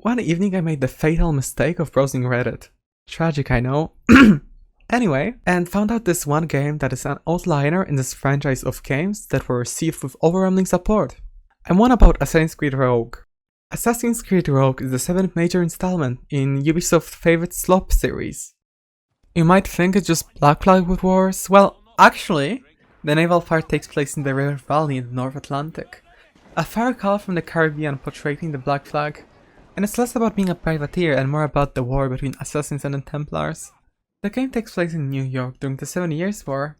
One evening I made the fatal mistake of browsing Reddit. Tragic, I know. Anyway, and found out this one game that is an outliner in this franchise of games that were received with overwhelming support. I'm one about Assassin's Creed Rogue. Assassin's Creed Rogue is the 7th major installment in Ubisoft's favorite slop series. You might think it's just Black Flag with wars. Well, actually, the naval part takes place in the River Valley in the North Atlantic. A far call from the Caribbean portraying the Black Flag, and it's less about being a privateer and more about the war between assassins and the Templars. The game takes place in New York during the 7 Years' War.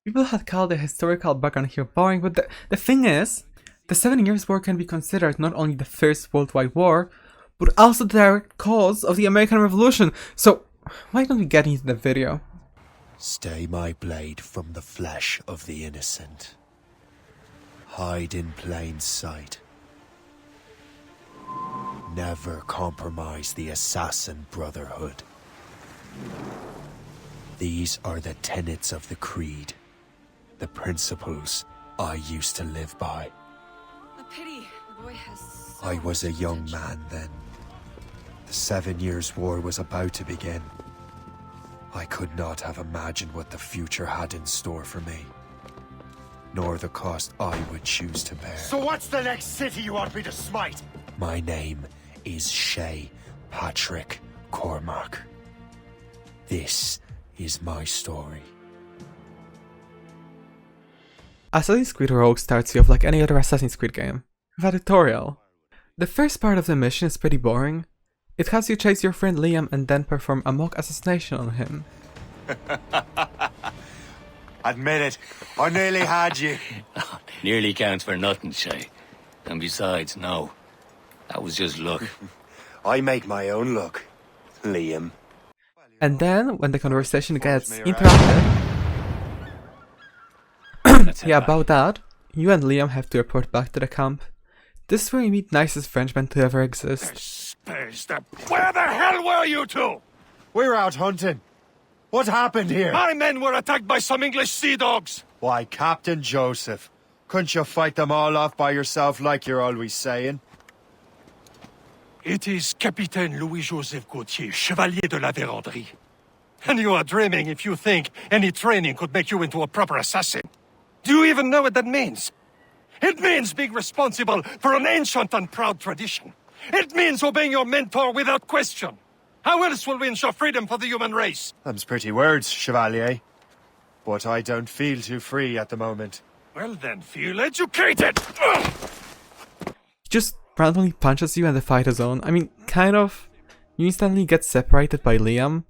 People had called the historical background here boring, but the thing is, the 7 Years' War can be considered not only the First Worldwide War, but also the direct cause of the American Revolution, so why don't we get into the video? Stay my blade from the flesh of the innocent. Hide in plain sight. Never compromise the Assassin Brotherhood. These are the tenets of the creed, the principles I used to live by. A pity. The boy has so I was a young potential. man then. The 7 Years' War was about to begin. I could not have imagined what the future had in store for me, nor the cost I would choose to bear. So what's the next city you want me to smite? My name is Shay Patrick Cormac. This is my story. Assassin's Creed Rogue starts you off like any other Assassin's Creed game, with a tutorial. The first part of the mission is pretty boring. It has you chase your friend Liam and then perform a mock assassination on him. Admit it, I nearly had you. Nearly counts for nothing, Shay. And besides, no. That was just luck. I make my own luck, Liam. And then, when the conversation gets interrupted, yeah, about that, you and Liam have to report back to the camp. This is where you meet nicest Frenchman to ever exist. Where the hell were you two? We're out hunting. What happened here? My men were attacked by some English sea dogs. Why, Captain Joseph, couldn't you fight them all off by yourself like you're always saying? It is Capitaine Louis-Joseph Gauthier, Chevalier de la Vérendrye. And you are dreaming if you think any training could make you into a proper assassin. Do you even know what that means? It means being responsible for an ancient and proud tradition. It means obeying your mentor without question. How else will we ensure freedom for the human race? Them's pretty words, Chevalier. But I don't feel too free at the moment. Well then, feel educated! Ugh! He just randomly punches you and the fight is on. I mean, kind of. You instantly get separated by Liam,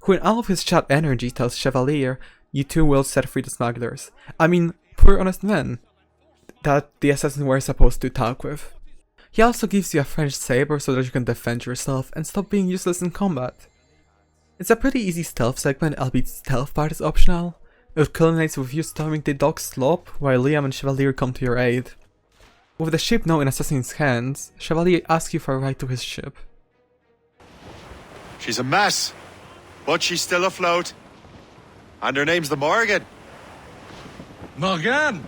who in all of his chat energy tells Chevalier, you two will set free the smugglers. I mean, poor honest men that the assassins were supposed to talk with. He also gives you a French saber so that you can defend yourself and stop being useless in combat. It's a pretty easy stealth segment, albeit stealth part is optional. It culminates with you storming the dock slope while Liam and Chevalier come to your aid. With the ship now in Assassin's hands, Chevalier asks you for a ride to his ship. She's a mess, but she's still afloat. And her name's the Morgan. Morgane?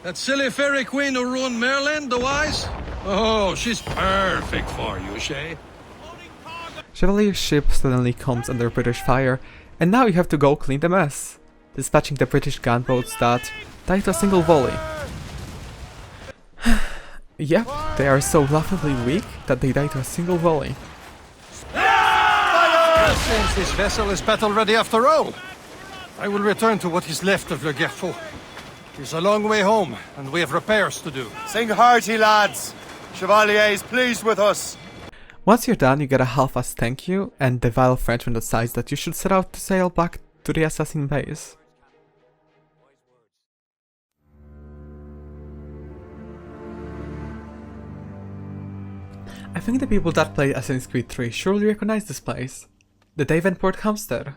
That silly fairy queen who ruined Merlin, the wise? Oh, she's perfect for you, Shay. Chevalier's ship suddenly comes under British fire, and now you have to go clean the mess, dispatching the British gunboats that die to a single volley. Yep, they are so laughably weak that they die to a single volley. Since this vessel is battle ready after all, I will return to what is left of Le Guerfort. It's a long way home, and we have repairs to do. Sing hearty, lads. Chevalier is pleased with us. Once you're done, you get a half-assed thank you, and the vile Frenchman decides that you should set out to sail back to the assassin base. I think the people that played Assassin's Creed 3 surely recognize this place. The Davenport Homestead.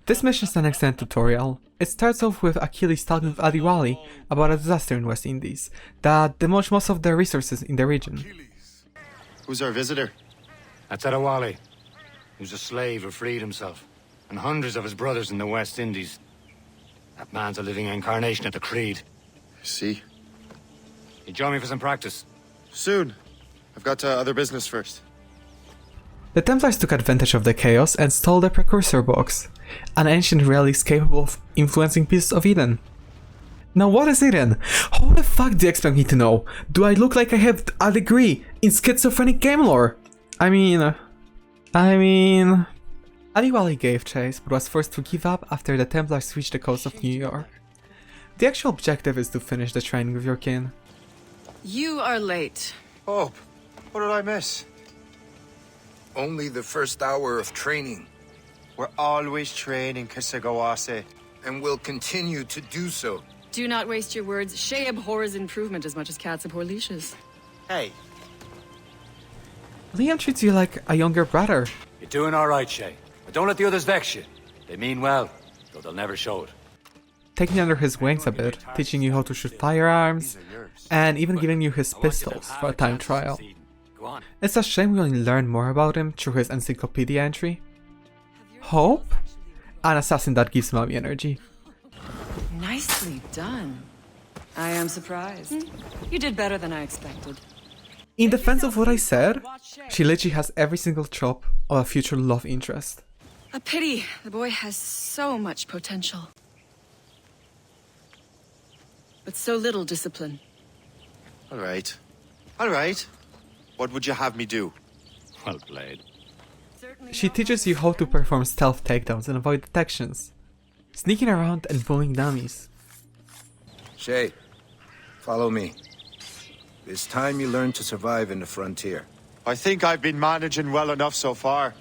This mission is an excellent tutorial. It starts off with Achilles talking with Adiwali about a disaster in West Indies that demolished most of their resources in the region. Who's our visitor? That's Adewale. He was a slave who freed himself, and hundreds of his brothers in the West Indies. That man's a living incarnation of the creed. See? You join me for some practice? Soon. I've got other business first. The Templars took advantage of the chaos and stole the Precursor Box, an ancient relic capable of influencing pieces of Eden. Now what is Eden? How the fuck do you expect me to know? Do I look like I have a degree in schizophrenic game lore? I mean... Aliwali gave chase, but was forced to give up after the Templars reached the coast of New York. The actual objective is to finish the training with your kin. You are late. Oh, what did I miss? Only the first hour of training, We're always training, Kisagawase. and will continue to do so. Do not waste your words. Shay abhors improvement as much as cats abhor leashes. Hey, Liam treats you like a younger brother. You're doing all right, Shay. But don't let the others vex you. They mean well, though they'll never show it. Taking you under his wings a bit, teaching you how to shoot firearms, and even giving you his pistols for a time trial. Go on. It's a shame we only learn more about him through his encyclopedia entry. Hope? An assassin that gives mommy energy. Nicely done. I am surprised. You did better than I expected. In defense of what I said, she literally has every single trope of a future love interest. A pity. The boy has so much potential. But so little discipline. all right. All right. What would you have me do? Well played. She teaches you how to perform stealth takedowns and avoid detections, sneaking around and bullying dummies. Shay, follow me. It's time you learn to survive in the frontier. I think I've been managing well enough so far.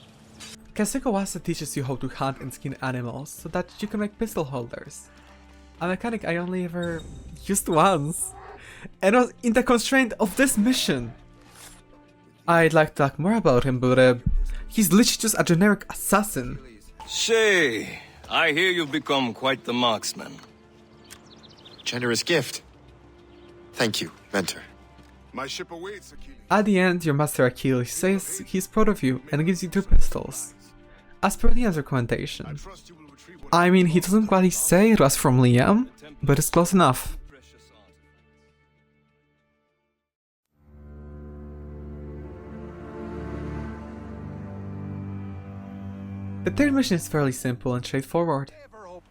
Kasekowasa teaches you how to hunt and skin animals so that you can make pistol holders. A mechanic I only ever used once, and was in the constraint of this mission. I'd like to talk more about him, but he's literally just a generic assassin. Shay, I hear you've become quite the marksman. Generous gift. Thank you, mentor. My ship awaits, Achilles. At the end, your master Achilles says he's proud of you and gives you 2 pistols, as per Liam's recommendation. Trust you will retrieve what I mean, he doesn't quite say it was from Liam, but it's close enough. The third mission is fairly simple and straightforward.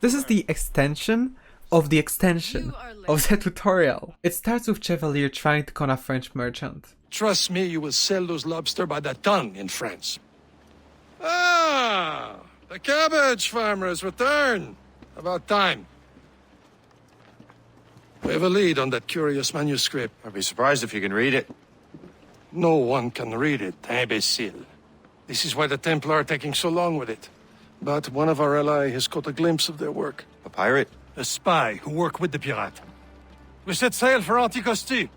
This is the extension of the extension of the tutorial. It starts with Chevalier trying to con a French merchant. Trust me, you will sell those lobster by the ton in France. Ah, the cabbage farmers return. About time. We have a lead on that curious manuscript. I'd be surprised if you can read it. No one can read it, imbecile. This is why the Templar are taking so long with it. But one of our allies has caught a glimpse of their work. A pirate? A spy who worked with the pirate. We set sail for Anticosti.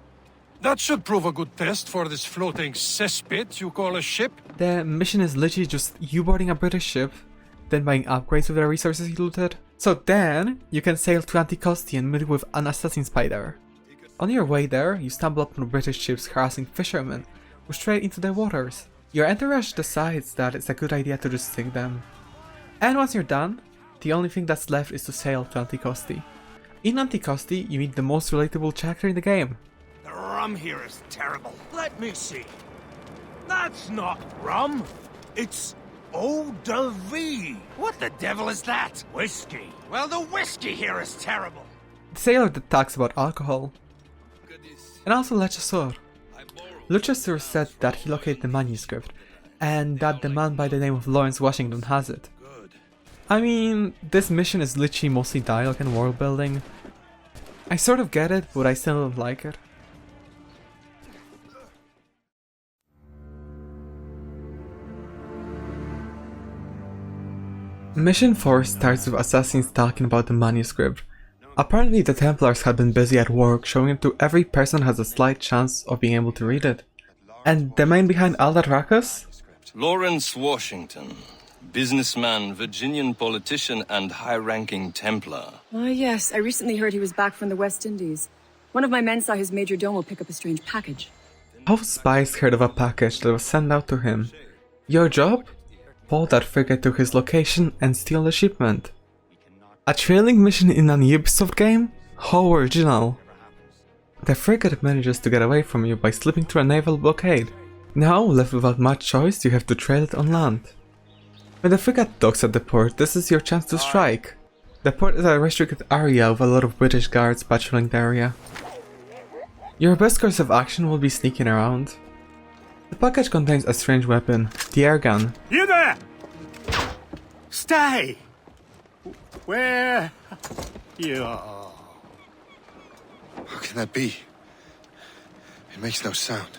That should prove a good test for this floating cesspit you call a ship. The mission is literally just you boarding a British ship, then buying upgrades with the resources you looted. So then, you can sail to Anticosti and meet with an assassin spider. On your way there, you stumble upon British ships harassing fishermen who stray into their waters. Your entourage decides that it's a good idea to just sink them. And once you're done, the only thing that's left is to sail to Anticosti. In Anticosti, you meet the most relatable character in the game. The rum here is terrible. Let me see. That's not rum. It's eau de vie. What the devil is that? Whiskey. Well, the whiskey here is terrible. The sailor that talks about alcohol. And also Lechasseur. Lechasseur said that he located the manuscript, and that the man by the name of Lawrence Washington has it. I mean, this mission is literally mostly dialogue and world building. I sort of get it, but I still don't like it. Mission 4 starts with assassins talking about the manuscript. Apparently the Templars had been busy at work showing it to every person has a slight chance of being able to read it. And the man behind all that ruckus? Lawrence Washington, businessman, Virginian politician, and high-ranking Templar. Ah, yes. I recently heard he was back from the West Indies. One of my men saw his major domo pick up a strange package. How spies heard of a package that was sent out to him? Your job? Pull that frigate to his location and steal the shipment. A trailing mission in an Ubisoft game? How original. The frigate manages to get away from you by slipping through a naval blockade. Now, left without much choice, you have to trade it on land. When the frigate docks at the port, this is your chance to strike. The port is a restricted area with a lot of British guards patrolling the area. Your best course of action will be sneaking around. The package contains a strange weapon, the air gun. You there! Stay! Where you are? How can that be? It makes no sound.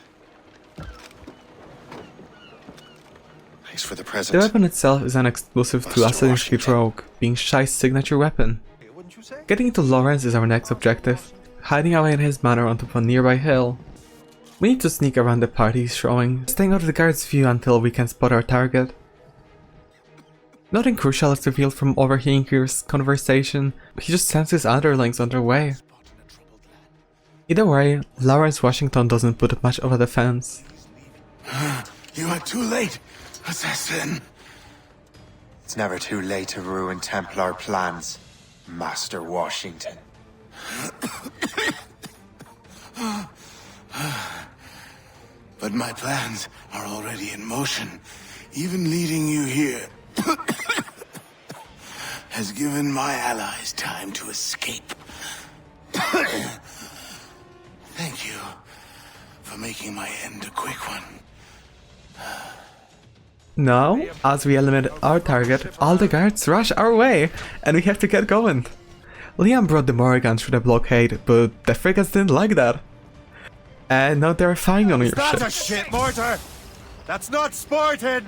Thanks for the present. The weapon itself is an exclusive to Assassin's Creed Rogue, being Shay's signature weapon. Getting into Lawrence is our next objective, hiding away in his manor on top of a nearby hill. We need to sneak around the party he's showing, staying out of the guard's view until we can spot our target. Nothing crucial is revealed from overhearing Kyr's conversation, he just sends his underlings on their way. Either way, Lawrence Washington doesn't put up much of a defense. You are too late, assassin. It's never too late to ruin Templar plans, Master Washington. But my plans are already in motion. Even leading you here has given my allies time to escape. Thank you for making my end a quick one. Now, as we eliminate our target, all the guards rush our way, and we have to get going. Liam brought the Morrigan through the blockade, but the frigates didn't like that. And now they're firing on your ship. That's a shit mortar! That's not sporting!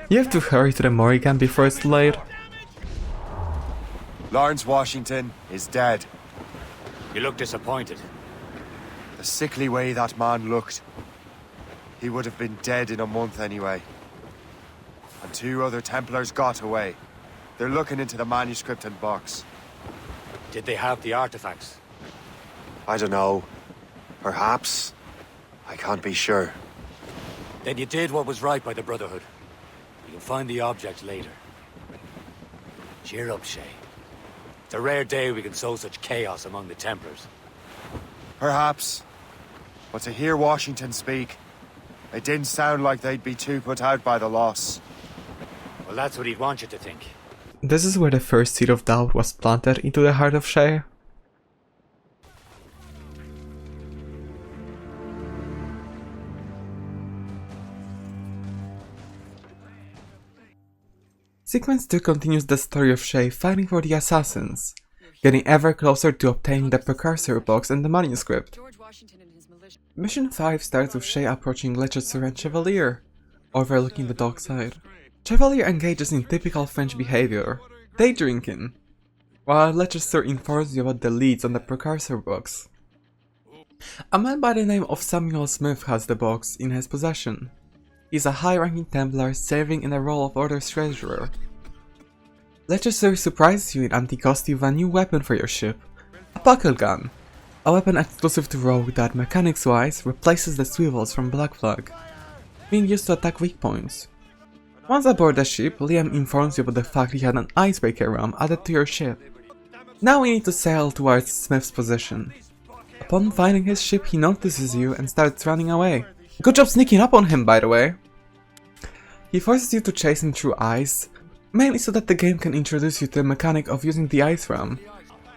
You have to hurry to the Morrigan before it's too late. Lawrence Washington is dead. You look disappointed. The sickly way that man looked. He would have been dead in a month anyway. And 2 other Templars got away. They're looking into the manuscript and box. Did they have the artifacts? I don't know. Perhaps. I can't be sure. Then you did what was right by the Brotherhood. You can find the object later. Cheer up, Shay. It's a rare day we can sow such chaos among the Templars. Perhaps. But to hear Washington speak, it didn't sound like they'd be too put out by the loss. Well, that's what he'd want you to think. This is where the first seed of doubt was planted into the heart of Shay. Sequence 2 continues the story of Shay fighting for the assassins, getting ever closer to obtaining the precursor box and the manuscript. Mission 5 starts with Shay approaching Leicester and Chevalier, overlooking the dockside. Chevalier engages in typical French behavior, day drinking, while Leicester informs you about the leads on the precursor box. A man by the name of Samuel Smith has the box in his possession. He's a high-ranking Templar serving in the role of Order's treasurer. Leicester surprises you in Anticosti with a new weapon for your ship, a buckle gun, a weapon exclusive to Rogue that mechanics-wise replaces the swivels from Black Flag, being used to attack weak points. Once aboard the ship, Liam informs you about the fact he had an icebreaker ram added to your ship. Now we need to sail towards Smith's position. Upon finding his ship, he notices you and starts running away. Good job sneaking up on him, by the way. He forces you to chase him through ice, mainly so that the game can introduce you to the mechanic of using the ice ram.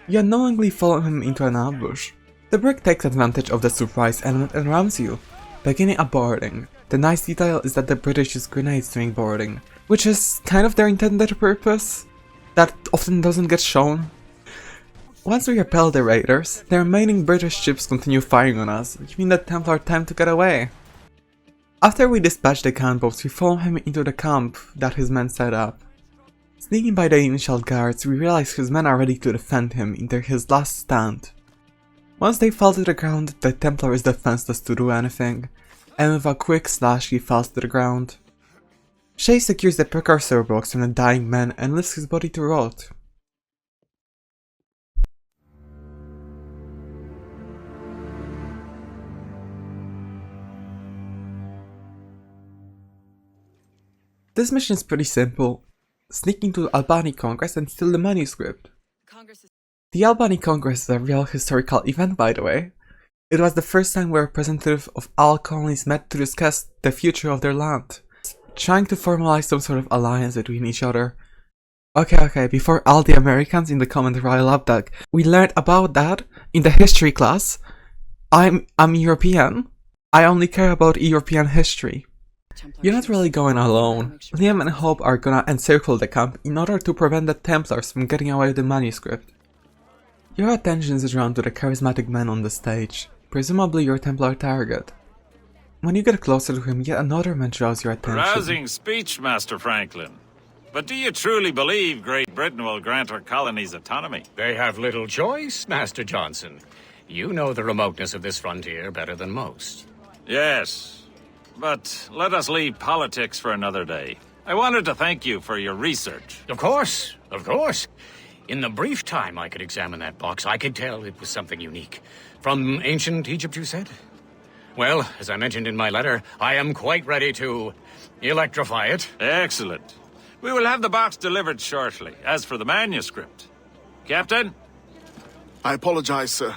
You unknowingly follow him into an ambush. The brick takes advantage of the surprise element and rams you, beginning a boarding. The nice detail is that the British use grenades during boarding, which is kind of their intended purpose, that often doesn't get shown. Once we repel the raiders, the remaining British ships continue firing on us, giving the Templar time to get away. After we dispatch the gunboats, we follow him into the camp that his men set up. Sneaking by the initial guards, we realize his men are ready to defend him in his last stand. Once they fall to the ground, the Templar is defenseless to do anything, and with a quick slash he falls to the ground. Shay secures the precursor box from the dying man and lifts his body to rot. This mission is pretty simple. Sneak into Albany Congress and steal the manuscript. The Albany Congress is a real historical event, by the way. It was the first time where representatives of all colonies met to discuss the future of their land, trying to formalize some sort of alliance between each other. Okay, before all the Americans in the comment rile up that we learned about that in the history class. I'm European. I only care about European history. You're not really going alone. Liam and Hope are gonna encircle the camp in order to prevent the Templars from getting away with the manuscript. Your attention is drawn to the charismatic man on the stage, presumably your Templar target. When you get closer to him, yet another man draws your attention. Rousing speech, Master Franklin. But do you truly believe Great Britain will grant her colonies autonomy? They have little choice, Master Johnson. You know the remoteness of this frontier better than most. Yes, but let us leave politics for another day. I wanted to thank you for your research. Of course, of course. In the brief time I could examine that box, I could tell it was something unique. From ancient Egypt, you said? Well, as I mentioned in my letter, I am quite ready to electrify it. Excellent. We will have the box delivered shortly. As for the manuscript... Captain? I apologize, sir,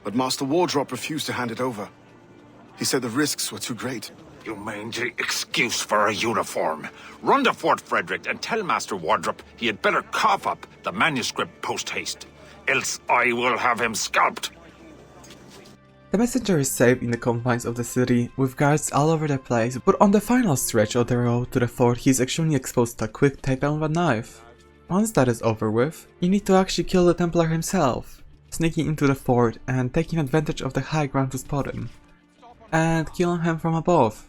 but Master Wardrop refused to hand it over. He said the risks were too great. You mangy excuse for a uniform. Run to Fort Frederick and tell Master Wardrop he had better cough up the manuscript post-haste. Else I will have him scalped. The messenger is safe in the confines of the city, with guards all over the place, but on the final stretch of the road to the fort he is extremely exposed to a quick takedown with a knife. Once that is over with, you need to actually kill the Templar himself, sneaking into the fort and taking advantage of the high ground to spot him, and killing him from above.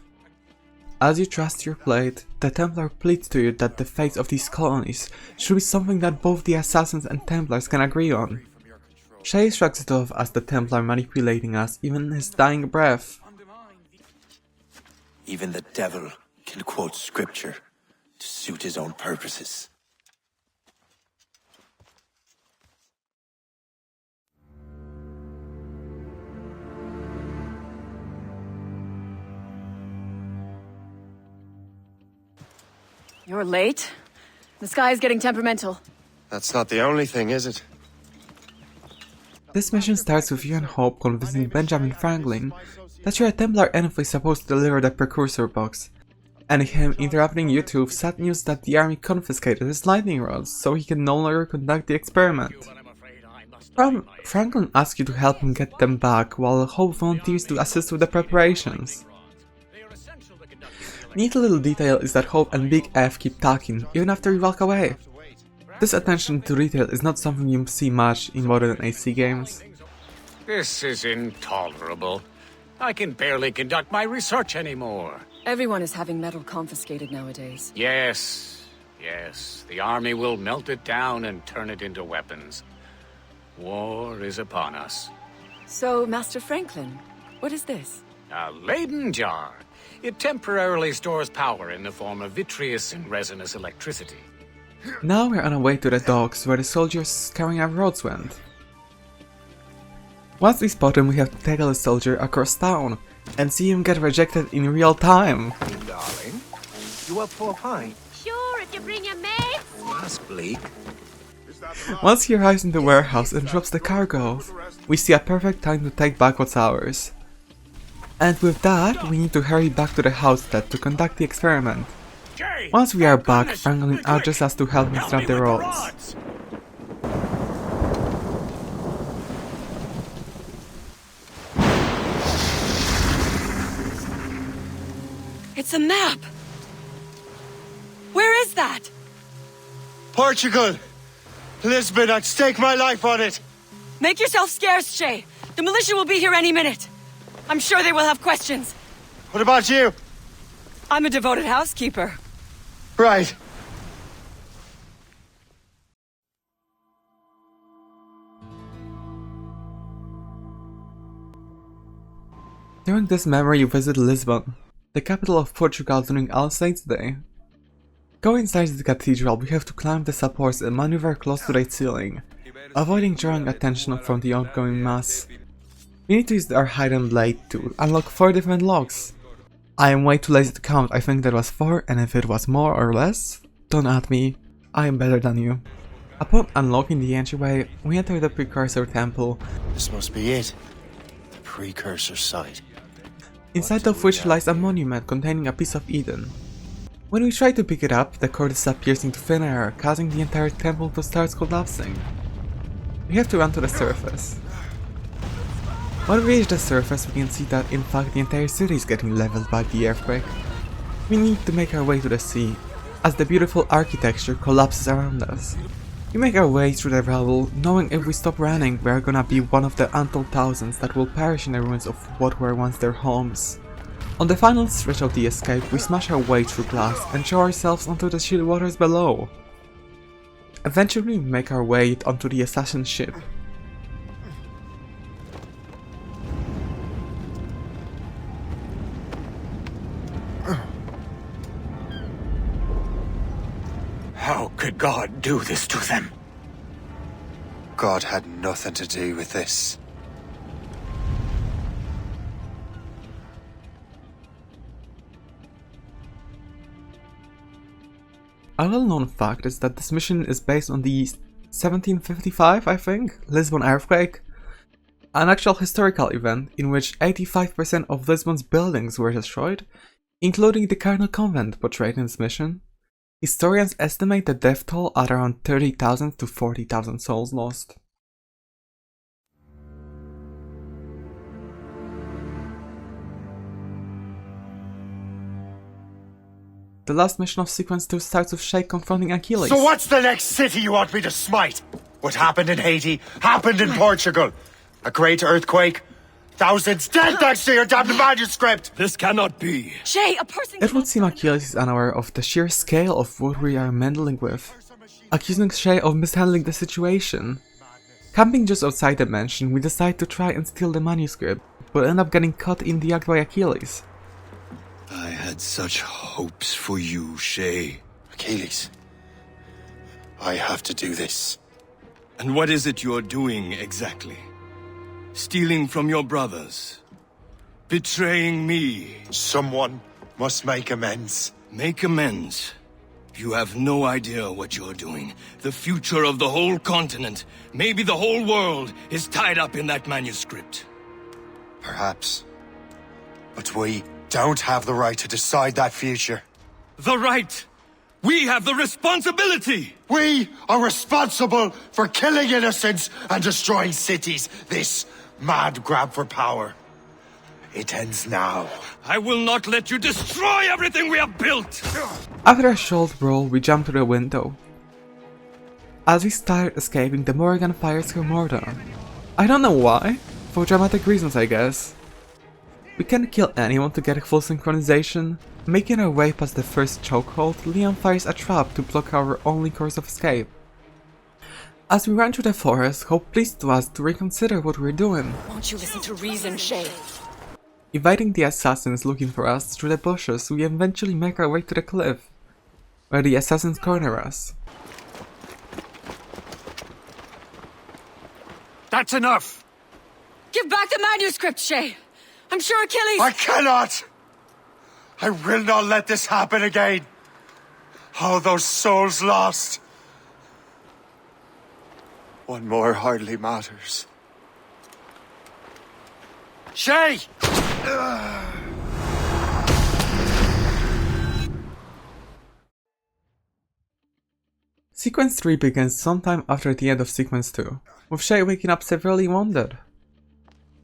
As you trust your plate, the Templar pleads to you that the fate of these colonies should be something that both the Assassins and Templars can agree on. Shay shrugs it off as the Templar manipulating us even in his dying breath. Even the devil can quote scripture to suit his own purposes. You're late. The sky is getting temperamental. That's not the only thing, is it? This mission starts with you and Hope convincing Benjamin Franklin that you're a Templar envoy supposed to deliver the precursor box, and him interrupting you to with sad news that the army confiscated his lightning rods so he can no longer conduct the experiment. Franklin asks you to help him get them back, while Hope volunteers to assist with the preparations. Neat little detail is that Hope and Big F keep talking, even after you walk away. This attention to detail is not something you see much in modern AC games. This is intolerable. I can barely conduct my research anymore. Everyone is having metal confiscated nowadays. Yes. The army will melt it down and turn it into weapons. War is upon us. So, Master Franklin, what is this? A Leyden jar. It temporarily stores power in the form of vitreous and resinous electricity. Now we're on our way to the docks where the soldiers carrying our roads went. Once we spot him, we have to tackle a soldier across town and see him get rejected in real time. Darling, you up for a pint? Sure, if you bring your mates. That's bleak. Once he arrives in the warehouse and drops the cargo off, we see a perfect time to take back what's ours. And with that, we need to hurry back to the housestead to conduct the experiment. Once we are back, Franklin urges us to help him strap the rods. It's a map! Where is that? Portugal! Lisbon, I'd stake my life on it! Make yourself scarce, Shay. The militia will be here any minute. I'm sure they will have questions. What about you? I'm a devoted housekeeper. Right. During this memory you visit Lisbon, the capital of Portugal during All Saints' Day. Go inside the cathedral, we have to climb the supports and maneuver close to the ceiling, avoiding drawing attention from the ongoing mass. We need to use our hidden blade to unlock 4 different locks. I am way too lazy to count, I think that was 4, and if it was more or less, don't at me, I am better than you. Upon unlocking the entryway, we enter the precursor temple. This must be it. The precursor site. Inside of which lies a monument containing a piece of Eden. When we try to pick it up, the core disappears into thin air, causing the entire temple to start collapsing. We have to run to the surface. When we reach the surface, we can see that in fact the entire city is getting leveled by the earthquake. We need to make our way to the sea, as the beautiful architecture collapses around us. We make our way through the rubble, knowing if we stop running, we are gonna be one of the untold thousands that will perish in the ruins of what were once their homes. On the final stretch of the escape, we smash our way through glass and throw ourselves onto the chill waters below. Eventually, we make our way onto the assassin ship. How could God do this to them? God had nothing to do with this. A well-known fact is that this mission is based on the 1755, I think, Lisbon earthquake, an actual historical event in which 85% of Lisbon's buildings were destroyed, including the Cardinal Convent portrayed in this mission. Historians estimate the death toll at around 30,000 to 40,000 souls lost. The last mission of Sequence 2 starts with Shay confronting Achilles. So what's the next city you want me to smite? What happened in Haiti happened in Portugal. A great earthquake. Thousands dead thanks to your damned manuscript! This cannot be. Shay, a person. It would seem Achilles is unaware of the sheer scale of what we are meddling with, accusing Shay of mishandling the situation. Camping just outside the mansion, we decide to try and steal the manuscript, but end up getting caught in the act by Achilles. I had such hopes for you, Shay. Achilles, I have to do this. And what is it you're doing exactly? Stealing from your brothers? Betraying me? Someone must make amends. Make amends? You have no idea what you're doing. The future of the whole continent, maybe the whole world, is tied up in that manuscript. Perhaps. But we don't have the right to decide that future. The right! We have the responsibility! We are responsible for killing innocents and destroying cities. This mad grab for power. It ends now. I will not let you destroy everything we have built! After a short brawl, we jump to the window. As we start escaping, the Morrigan fires her mortar. I don't know why. For dramatic reasons, I guess. We can't kill anyone to get full synchronization. Making our way past the first chokehold, Leon fires a trap to block our only course of escape. As we run through the forest, Hope pleads to us to reconsider what we're doing. Won't you listen to reason, Shay? Evading the assassins looking for us through the bushes, we eventually make our way to the cliff, where the assassins corner us. That's enough! Give back the manuscript, Shay! I'm sure Achilles— I cannot! I will not let this happen again! All those souls lost! One more hardly matters. Shay! Sequence 3 begins sometime after the end of Sequence 2, with Shay waking up severely wounded.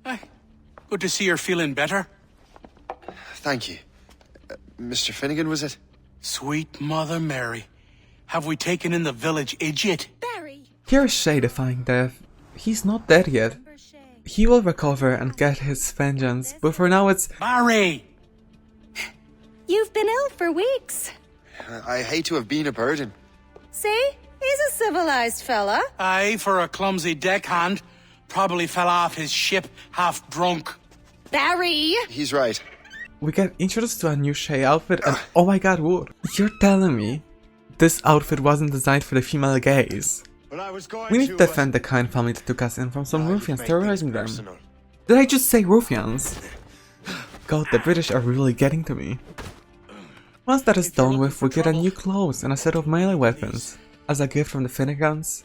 Hey, good to see you're feeling better. Thank you. Mr. Finnegan, was it? Sweet Mother Mary. Have we taken in the village idiot? Here is Shay defying death. He's not dead yet. He will recover and get his vengeance, but for now it's— Barry! You've been ill for weeks. I hate to have been a burden. See? He's a civilized fella. Aye, for a clumsy deckhand. Probably fell off his ship half drunk. Barry! He's right. We get introduced to a new Shay outfit and oh my god, Wood. You're telling me this outfit wasn't designed for the female gaze? We need to defend the kind family that took us in from some ruffians terrorizing them. Did I just say ruffians? God, the British are really getting to me. Once that is done with, we get a new clothes and a set of melee weapons, as a gift from the Finnegans.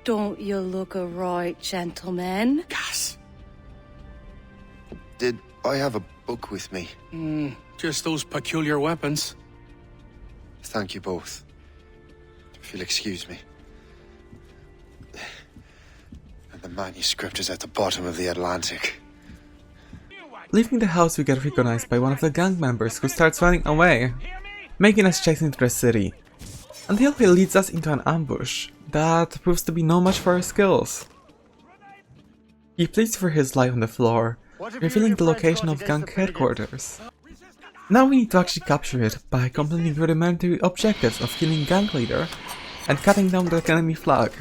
Don't you look a right gentleman? Gas. Did I have a book with me? Just those peculiar weapons. Thank you both. If you'll excuse me. And the manuscript is at the bottom of the Atlantic. Leaving the house, we get recognized by one of the gang members who starts running away, making us chase into the city, until he leads us into an ambush that proves to be no match for our skills. He pleads for his life on the floor, revealing the location of gang headquarters. Now we need to actually capture it by completing rudimentary objectives of killing gang leader and cutting down the enemy flag.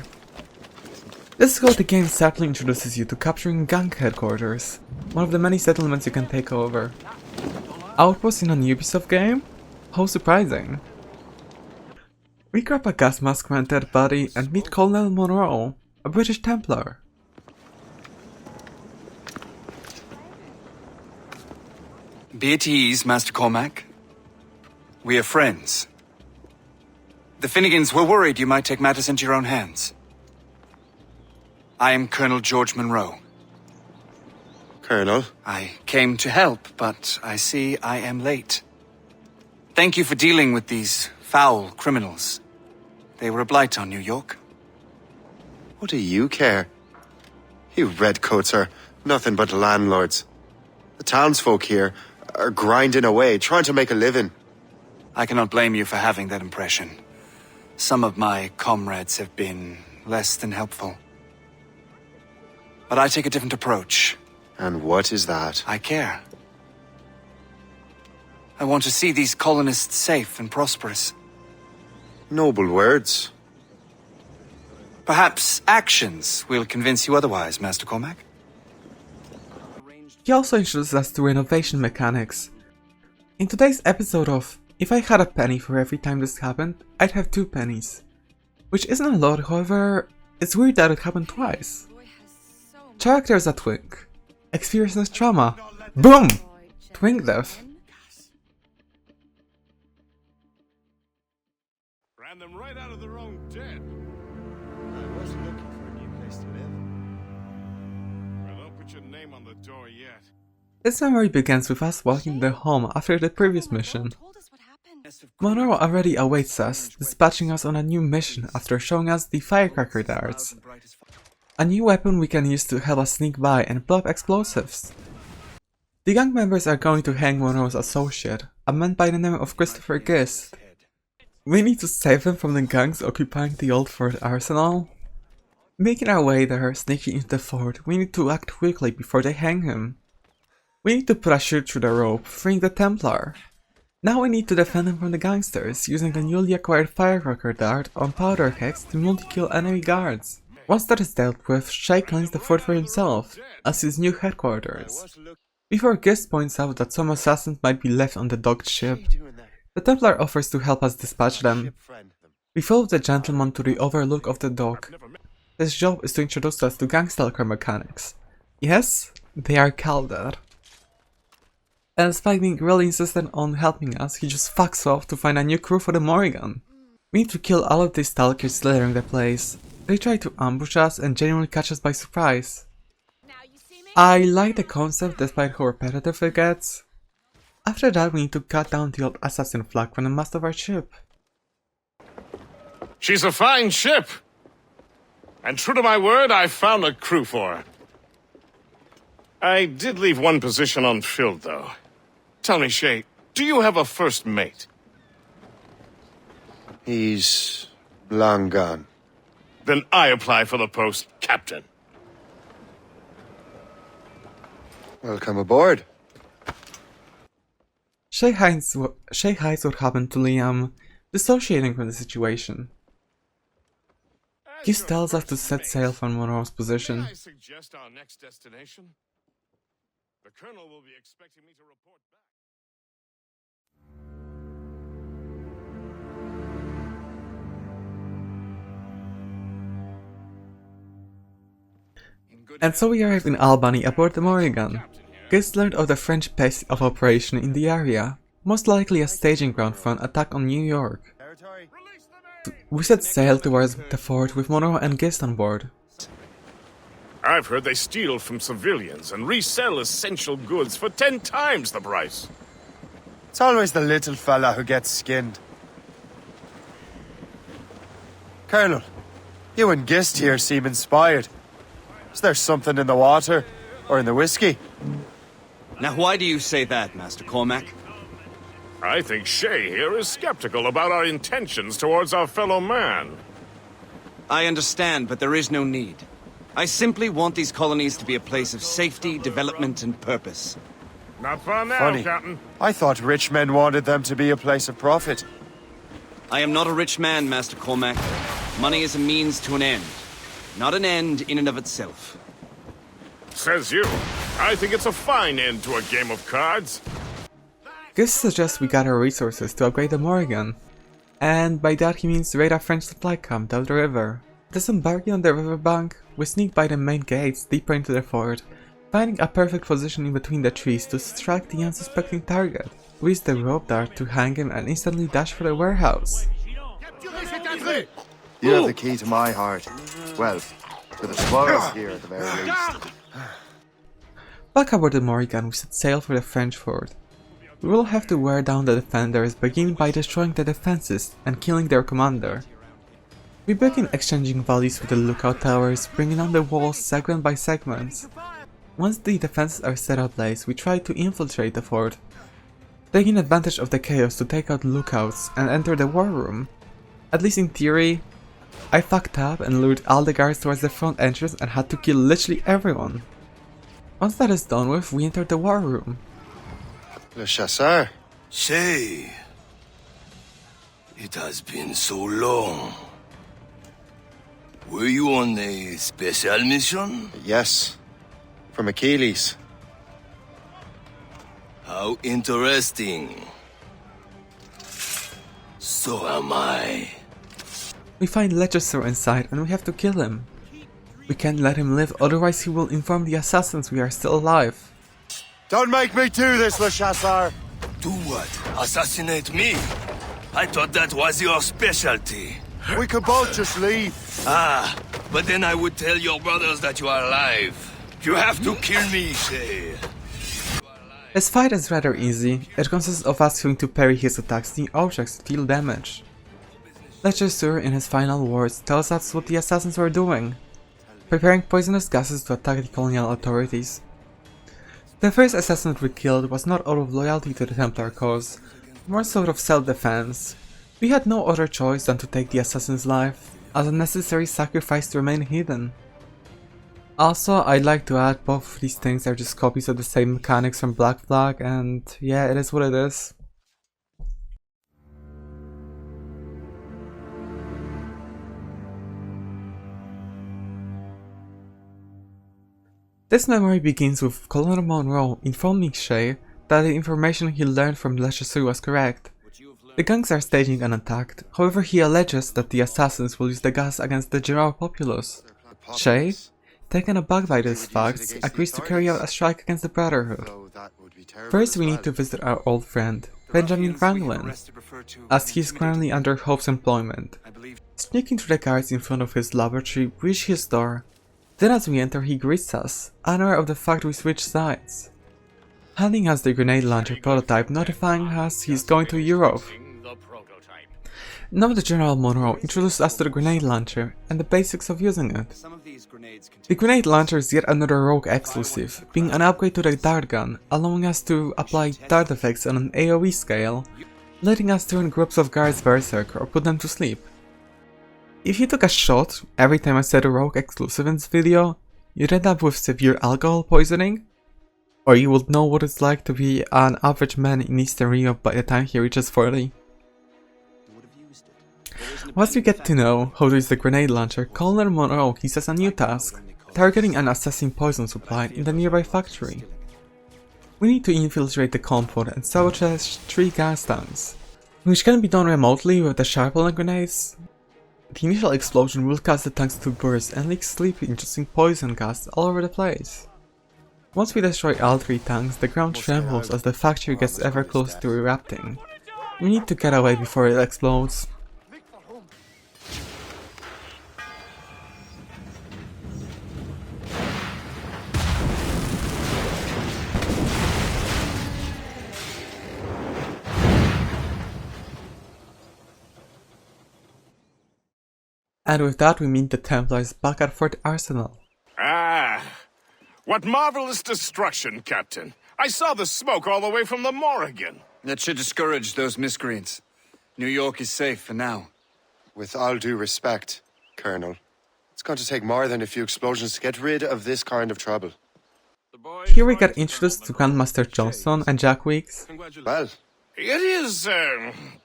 This is how the game sadly introduces you to capturing gang headquarters, one of the many settlements you can take over. Outpost in a Ubisoft game? How surprising. We grab a gas mask from a dead body and meet Colonel Monroe, a British Templar. Be at ease, Master Cormac. We are friends. The Finnegans were worried you might take matters into your own hands. I am Colonel George Monroe. Colonel? I came to help, but I see I am late. Thank you for dealing with these foul criminals. They were a blight on New York. What do you care? You redcoats are nothing but landlords. The townsfolk here are grinding away, trying to make a living. I cannot blame you for having that impression. Some of my comrades have been less than helpful. But I take a different approach. And what is that? I care. I want to see these colonists safe and prosperous. Noble words. Perhaps actions will convince you otherwise, Master Cormac. He also introduces us to renovation mechanics. In today's episode of If I had a penny for every time this happened, I'd have 2 pennies. Which isn't a lot, however, it's weird that it happened twice. Characters are twink. Experiences trauma. Boom! Twink death. Ran them right out of their own den. I was looking for a new place to live. Well, don't put your name on the door yet. This memory begins with us walking their home after the previous mission. Monroe already awaits us, dispatching us on a new mission after showing us the firecracker darts. A new weapon we can use to help us sneak by and blow up explosives. The gang members are going to hang Monroe's associate, a man by the name of Christopher Gist. We need to save him from the gangs occupying the old fort arsenal. Making our way there, sneaking into the fort, we need to act quickly before they hang him. We need to put a chute through the rope, freeing the Templar. Now we need to defend him from the gangsters, using the newly acquired firecracker dart on powder kegs to multi-kill enemy guards. Once that is dealt with, Shay claims the fort for himself, as his new headquarters. Before Gist points out that some assassins might be left on the docked ship, the Templar offers to help us dispatch them. We follow the gentleman to the overlook of the dock. His job is to introduce us to gangstalker mechanics. Yes, they are called that. And despite being really insistent on helping us, he just fucks off to find a new crew for the Morrigan. We need to kill all of these stalkers littering the place. They try to ambush us and genuinely catch us by surprise. I like the concept despite how repetitive it gets. After that, we need to cut down the old assassin flag from the mast of our ship. She's a fine ship. And true to my word, I found a crew for her. I did leave one position unfilled, though. Tell me, Shay, do you have a first mate? He's long gone. Then I apply for the post, Captain. Welcome aboard. Shay hides what happened to Liam, dissociating from the situation. He tells us to set sail from Monroe's position. May I suggest our next destination? The Colonel will be expecting me to report back. And so we arrive in Albany aboard the Morrigan. Gist learned of the French base of operation in the area, most likely a staging ground for an attack on New York. We set sail towards the fort with Monroe and Gist on board. I've heard they steal from civilians and resell essential goods for 10 times the price. It's always the little fella who gets skinned. Colonel, you and Gist here seem inspired. Is there something in the water? Or in the whiskey? Now why do you say that, Master Cormac? I think Shay here is skeptical about our intentions towards our fellow man. I understand, but there is no need. I simply want these colonies to be a place of safety, development, and purpose. Not for now, Funny. Captain. I thought rich men wanted them to be a place of profit. I am not a rich man, Master Cormac. Money is a means to an end, not an end in and of itself. Says you. I think it's a fine end to a game of cards. Gist suggests we gather resources to upgrade the Morrigan, and by that he means raid a French supply camp down the river. Disembarking on the riverbank, we sneak by the main gates deeper into the fort, finding a perfect position in between the trees to strike the unsuspecting target. We use the rope dart to hang him and instantly dash for the warehouse. You have the key to my heart. Well, to the spoils here at the very least. Back aboard the Morrigan, we set sail for the French fort. We will have to wear down the defenders, beginning by destroying the defenses and killing their commander. We begin exchanging volleys with the lookout towers, bringing down the walls segment by segment. Once the defenses are set ablaze, we try to infiltrate the fort, taking advantage of the chaos to take out lookouts and enter the war room. At least in theory, I fucked up and lured all the guards towards the front entrance and had to kill literally everyone. Once that is done with, we enter the war room. Le Chasseur. Shay. It has been so long. Were you on a special mission? Yes. From Achilles. How interesting. So am I. We find Leicester inside and we have to kill him. We can't let him live, otherwise he will inform the assassins we are still alive. Don't make me do this, Le Chasseur! Do what? Assassinate me? I thought that was your specialty. We could both just leave. Ah, but then I would tell your brothers that you are alive. You have to kill me, Shay. His fight is rather easy. It consists of us having to parry his attacks using objects to deal damage. Leicester, in his final words, tells us what the assassins were doing, preparing poisonous gases to attack the colonial authorities. The first assassin we killed was not out of loyalty to the Templar cause, more sort of self-defense. We had no other choice than to take the assassin's life, as a necessary sacrifice to remain hidden. Also, I'd like to add both of these things are just copies of the same mechanics from Black Flag, and yeah, it is what it is. This memory begins with Colonel Monroe informing Shay that the information he learned from Leicester was correct. The gangs are staging an attack, however he alleges that the assassins will use the gas against the general populace. Shay, taken aback by these facts, agrees to carry out a strike against the Brotherhood. First we need to visit our old friend, Benjamin Franklin, as he is currently under Hope's employment. Sneaking through the guards in front of his laboratory, we reach his door. Then as we enter he greets us, unaware of the fact we switched sides, handing us the grenade launcher prototype, notifying us he is going to Europe. Now the General Monroe introduced us to the grenade launcher and the basics of using it. The grenade launcher is yet another rogue exclusive, being an upgrade to the dart gun, allowing us to apply dart effects on an AoE scale, letting us turn groups of guards berserk or put them to sleep. If you took a shot every time I said a rogue exclusive in this video, you'd end up with severe alcohol poisoning, or you would know what it's like to be an average man in Eastern Europe by the time he reaches 40. Once we get to know how to use the grenade launcher, Colonel Monroe gives us a new task, targeting an assassin poison supply in the nearby factory. We need to infiltrate the compound and sabotage 3 gas tanks, which can be done remotely with the sharpshooter grenades. The initial explosion will cause the tanks to burst and leak sleepy interesting poison gas all over the place. Once we destroy all 3 tanks, the ground trembles as the factory gets ever closer to erupting. We need to get away before it explodes. And with that we meet the Templars back at Fort Arsenal. Ah, what marvelous destruction, Captain. I saw the smoke all the way from the Morrigan. That should discourage those miscreants. New York is safe for now. With all due respect, Colonel, it's going to take more than a few explosions to get rid of this kind of trouble. Here we get introduced to Grandmaster Johnson and Jack Weeks. Well, it is,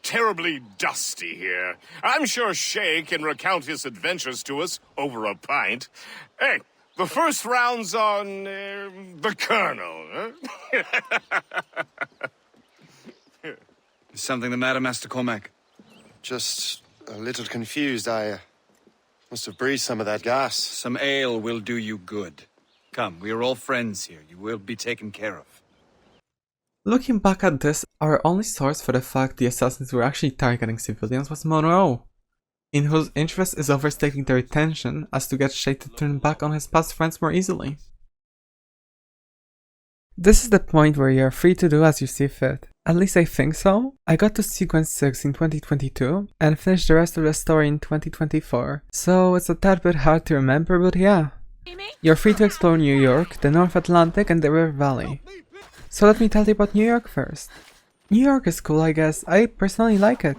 terribly dusty here. I'm sure Shay can recount his adventures to us over a pint. Hey, the first round's on, the Colonel, huh? Is something the matter, Master Cormac? Just a little confused. I must have breathed some of that gas. Some ale will do you good. Come, we are all friends here. You will be taken care of. Looking back at this, our only source for the fact the assassins were actually targeting civilians was Monroe, in whose interest is overstating their attention as to get Shay to turn back on his past friends more easily. This is the point where you are free to do as you see fit. At least I think so. I got to Sequence 6 in 2022 and finished the rest of the story in 2024, so it's a tad bit hard to remember, but yeah. You're free to explore New York, the North Atlantic and the River Valley. So let me tell you about New York first. New York is cool, I guess. I personally like it.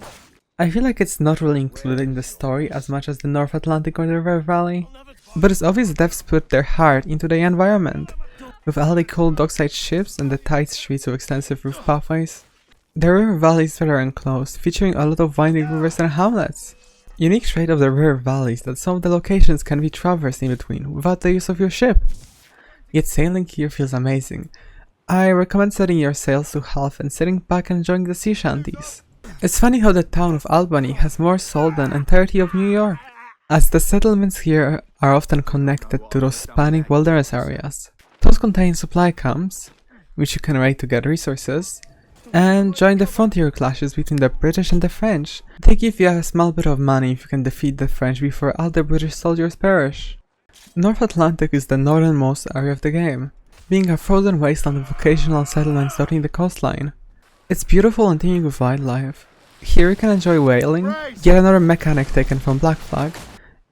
I feel like it's not really included in the story as much as the North Atlantic or the River Valley, but it's obvious devs put their heart into the environment, with all the cool dockside ships and the tight streets with extensive roof pathways. The River Valley is rather enclosed, featuring a lot of winding rivers and hamlets. Unique trait of the River Valley is that some of the locations can be traversed in between without the use of your ship. Yet sailing here feels amazing. I recommend setting your sails to half and sitting back and enjoying the sea shanties. It's funny how the town of Albany has more soul than the entirety of New York, as the settlements here are often connected to those spanning wilderness areas. Those contain supply camps, which you can raid to get resources, and join the frontier clashes between the British and the French. They give you a small bit of money if you can defeat the French before all the British soldiers perish. North Atlantic is the northernmost area of the game, being a frozen wasteland with occasional settlements dotting the coastline. It's beautiful and teeming with wildlife. Here you can enjoy whaling, yet another mechanic taken from Black Flag.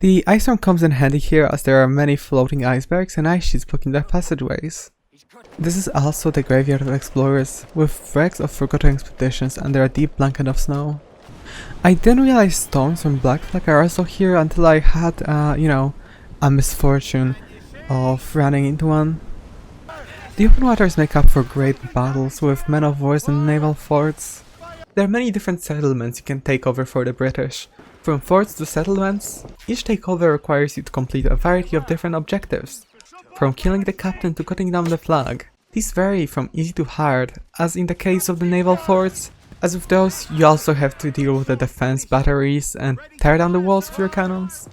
The ice storm comes in handy here as there are many floating icebergs and ice sheets blocking the passageways. This is also the graveyard of explorers, with wrecks of forgotten expeditions under a deep blanket of snow. I didn't realize storms from Black Flag are also here until I had, a misfortune of running into one. The open waters make up for great battles with men of wars and naval forts. There are many different settlements you can take over for the British. From forts to settlements, each takeover requires you to complete a variety of different objectives, from killing the captain to cutting down the flag. These vary from easy to hard, as in the case of the naval forts. As with those, you also have to deal with the defense batteries and tear down the walls with your cannons.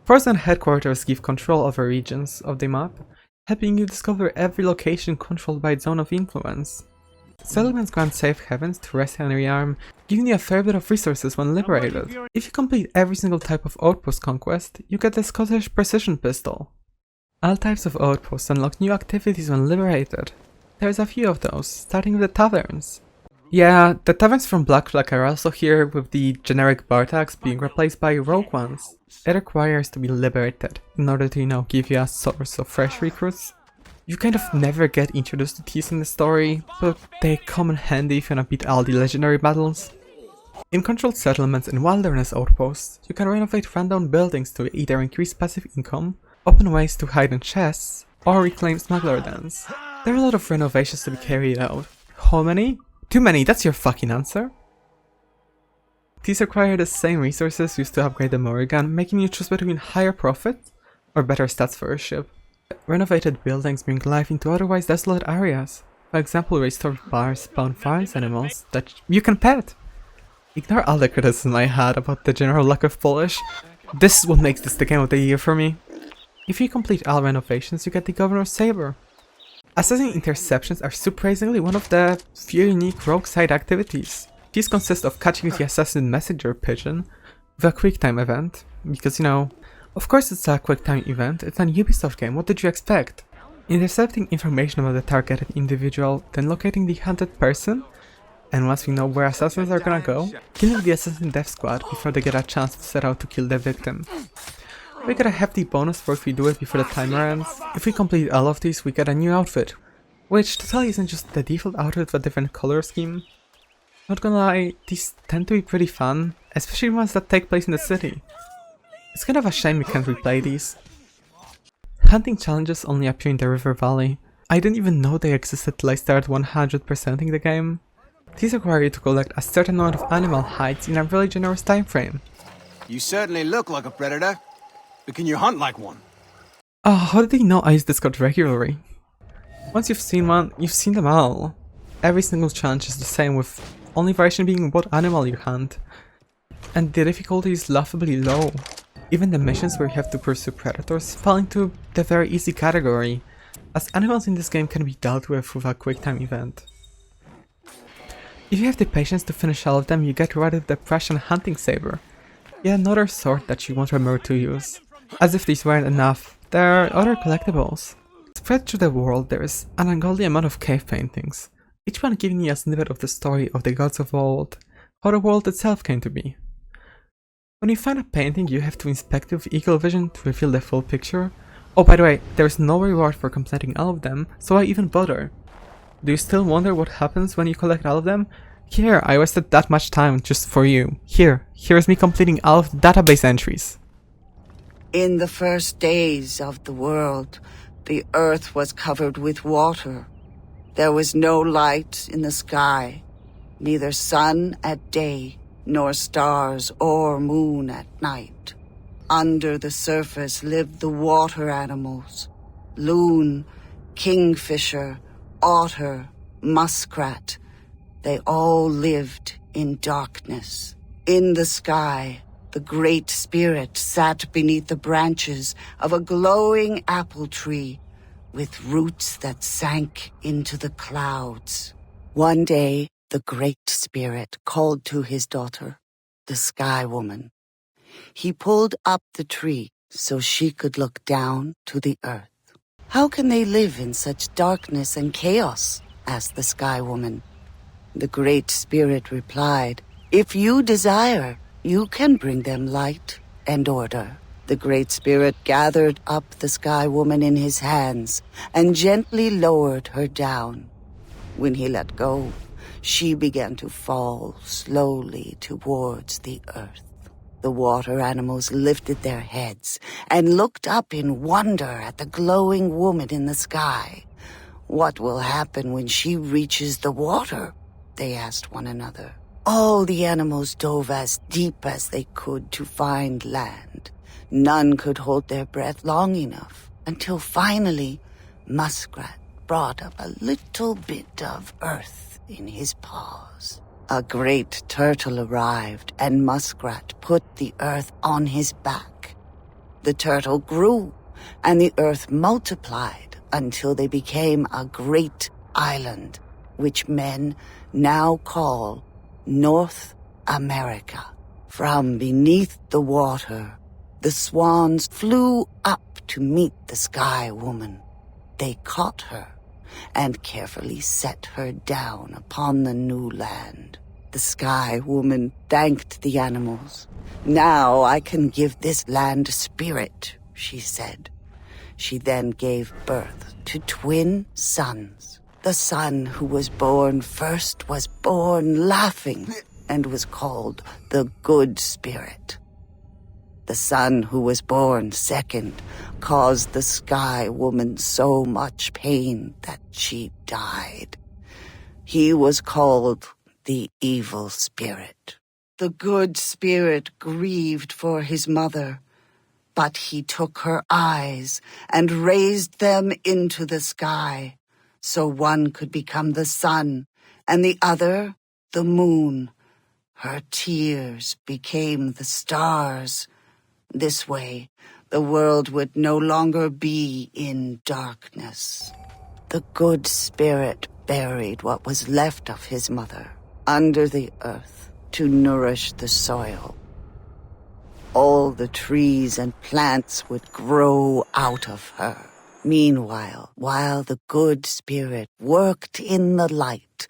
Forts and headquarters give control over regions of the map, helping you discover every location controlled by its zone of influence. Settlements grant safe havens to rest and rearm, giving you a fair bit of resources when liberated. If you complete every single type of outpost conquest, you get the Scottish Precision Pistol. All types of outposts unlock new activities when liberated. There's a few of those, starting with the taverns. Yeah, the taverns from Black Flag are also here, with the generic bar tags being replaced by rogue ones. It requires to be liberated in order to, give you a source of fresh recruits. You kind of never get introduced to these in the story, but they come in handy if you wanna beat all the legendary battles. In controlled settlements and wilderness outposts, you can renovate rundown buildings to either increase passive income, open ways to hide in chests, or reclaim smuggler dens. There are a lot of renovations to be carried out. How many? Too many, that's your fucking answer. These require the same resources used to upgrade the Morrigan, making you choose between higher profit or better stats for your ship. Renovated buildings bring life into otherwise desolate areas. For example, restored bars spawn farms animals that you can pet. Ignore all the criticism I had about the general lack of polish. This is what makes this the game of the year for me. If you complete all renovations, you get the Governor's Saber. Assassin interceptions are surprisingly one of the few unique rogue side activities. These consist of catching the assassin messenger pigeon with a quick-time event, because of course it's a quick-time event, it's an Ubisoft game, what did you expect? Intercepting information about the targeted individual, then locating the hunted person, And once we know where assassins are gonna go, killing the assassin death squad before they get a chance to set out to kill their victim. We get a hefty bonus for if we do it before the timer ends. If we complete all of these, we get a new outfit, which to tell you isn't just the default outfit with a different color scheme. Not gonna lie, these tend to be pretty fun, especially ones that take place in the city. It's kind of a shame we can't replay these. Hunting challenges only appear in the river valley. I didn't even know they existed till I started 100%ing the game. These require you to collect a certain amount of animal hides in a really generous time frame. You certainly look like a predator, but can you hunt like one? Oh, how did they know I use Discord regularly? Once you've seen one, you've seen them all. Every single challenge is the same, with only variation being what animal you hunt. And the difficulty is laughably low. Even the missions where you have to pursue predators fall into the very easy category, as animals in this game can be dealt with a quick time event. If you have the patience to finish all of them, you get rewarded with the Prussian hunting saber, yet another sword that you won't remember to use. As if these weren't enough, there are other collectibles. Spread through the world there is an ungodly amount of cave paintings, each one giving you a snippet of the story of the gods of old, how the world itself came to be. When you find a painting, you have to inspect it with eagle vision to reveal the full picture. Oh, by the way, there is no reward for completing all of them, so why even bother? Do you still wonder what happens when you collect all of them? Here, I wasted that much time just for you. Here's me completing all of the database entries. In the first days of the world, the earth was covered with water. There was no light in the sky, neither sun at day, nor stars or moon at night. Under the surface lived the water animals: loon, kingfisher, otter, muskrat. They all lived in darkness. In the sky, the Great Spirit sat beneath the branches of a glowing apple tree with roots that sank into the clouds. One day, the Great Spirit called to his daughter, the Sky Woman. He pulled up the tree so she could look down to the earth. "How can they live in such darkness and chaos?" asked the Sky Woman. The Great Spirit replied, "If you desire, you can bring them light and order." The Great Spirit gathered up the Sky Woman in his hands and gently lowered her down. When he let go, she began to fall slowly towards the earth. The water animals lifted their heads and looked up in wonder at the glowing woman in the sky. "What will happen when she reaches the water?" they asked one another. All the animals dove as deep as they could to find land. None could hold their breath long enough, until finally Muskrat brought up a little bit of earth in his paws. A great turtle arrived, and Muskrat put the earth on his back. The turtle grew, and the earth multiplied until they became a great island, which men now call North America. From beneath the water, the swans flew up to meet the Sky Woman. They caught her and carefully set her down upon the new land. The Sky Woman thanked the animals. "Now I can give this land spirit," she said. She then gave birth to twin sons. The son who was born first was born laughing and was called the Good Spirit. The son who was born second caused the Sky Woman so much pain that she died. He was called the Evil Spirit. The Good Spirit grieved for his mother, but he took her eyes and raised them into the sky, so one could become the sun and the other the moon. Her tears became the stars. This way, the world would no longer be in darkness. The Good Spirit buried what was left of his mother under the earth to nourish the soil. All the trees and plants would grow out of her. Meanwhile, while the Good Spirit worked in the light,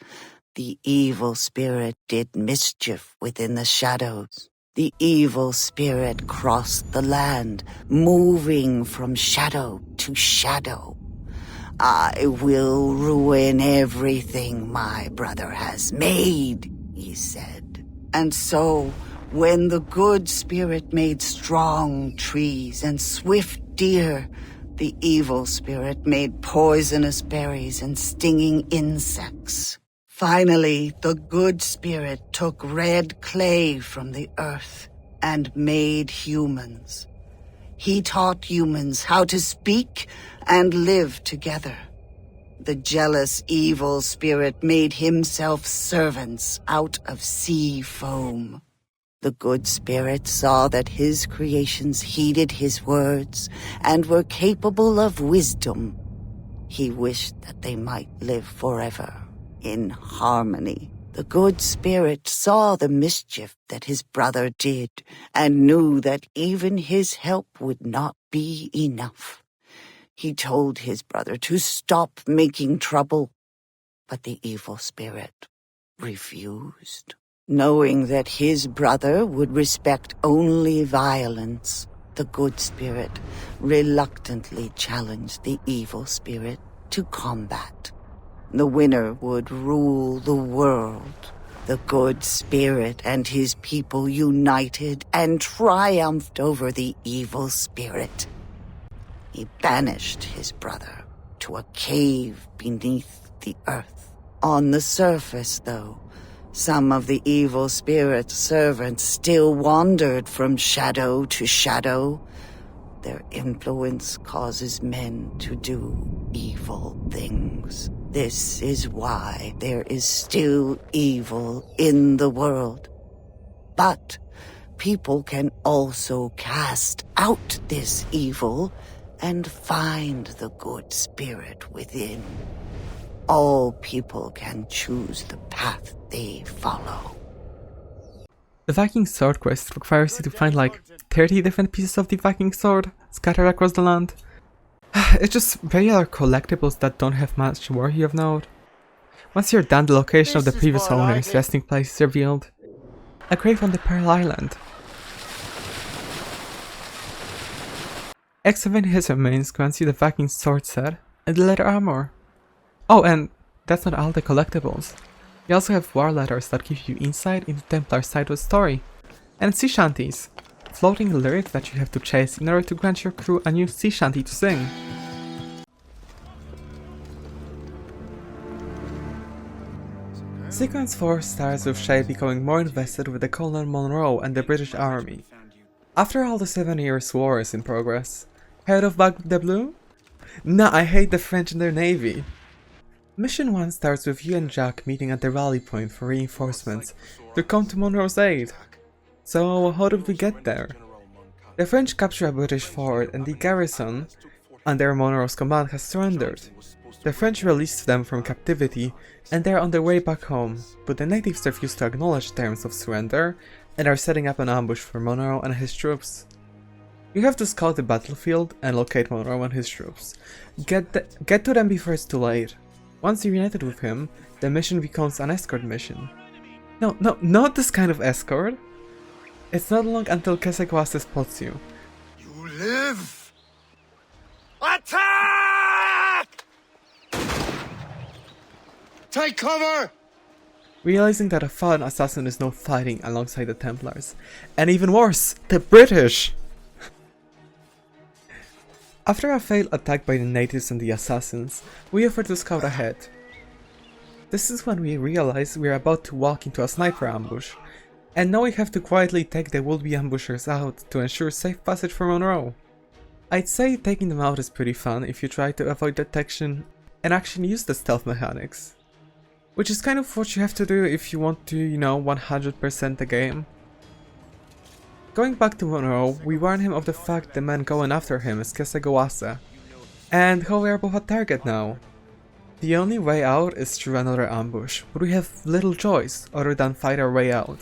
The evil spirit did mischief within the shadows. The evil spirit crossed the land, moving from shadow to shadow. I will ruin everything my brother has made, he said. And so, when the good spirit made strong trees and swift deer, the evil spirit made poisonous berries and stinging insects. Finally, the good spirit took red clay from the earth and made humans. He taught humans how to speak and live together. The jealous evil spirit made himself servants out of sea foam. The good spirit saw that his creations heeded his words and were capable of wisdom. He wished that they might live forever in harmony. The good spirit saw the mischief that his brother did and knew that even his help would not be enough. He told his brother to stop making trouble, but the evil spirit refused. Knowing that his brother would respect only violence, the good spirit reluctantly challenged the evil spirit to combat. The winner would rule the world. The good spirit and his people united and triumphed over the evil spirit. He banished his brother to a cave beneath the earth. On the surface, though, some of the evil spirit's servants still wandered from shadow to shadow. Their influence causes men to do evil things. This is why there is still evil in the world. But people can also cast out this evil and find the good spirit within. All people can choose the path they follow. The Viking Sword quest requires you to find like 30 different pieces of the Viking Sword scattered across the land. It's just regular collectibles that don't have much worthy of note. Once you're done, the location of the previous owner's resting place is revealed. A grave on the Pearl Island. Excavating his remains grants you the Viking Sword set and the leather armor. Oh, and that's not all the collectibles. You also have war letters that give you insight into Templar side of the story. And sea shanties. Floating lyrics that you have to chase in order to grant your crew a new sea shanty to sing. Sequence 4 starts with Shay becoming more invested with the Colonel Monroe and the British Army. After all the 7 years war is in progress. Heard of Bug the Blue? Nah, I hate the French and their navy. Mission 1 starts with you and Jack meeting at the rally point for reinforcements to come to Monroe's aid. So how did we get there? The French capture a British fort and the garrison under Monroe's command has surrendered. The French released them from captivity and they are on their way back home, but the natives refuse to acknowledge terms of surrender and are setting up an ambush for Monroe and his troops. You have to scout the battlefield and locate Monroe and his troops. Get to them before it's too late. Once you're united with him, the mission becomes an escort mission. No, not this kind of escort. It's not long until Kesegwase spots you. You live! Attack! Take cover! Realizing that a fallen assassin is now fighting alongside the Templars. And even worse, the British! After a failed attack by the natives and the assassins, we offer to scout ahead. This is when we realize we are about to walk into a sniper ambush, and now we have to quietly take the would-be ambushers out to ensure safe passage for Monroe. I'd say taking them out is pretty fun if you try to avoid detection and actually use the stealth mechanics. Which is kind of what you have to do if you want to, 100% the game. Going back to Monroe, we warn him of the fact the man going after him is Kesegwase, and how we are both a target now. The only way out is through another ambush, but we have little choice other than fight our way out.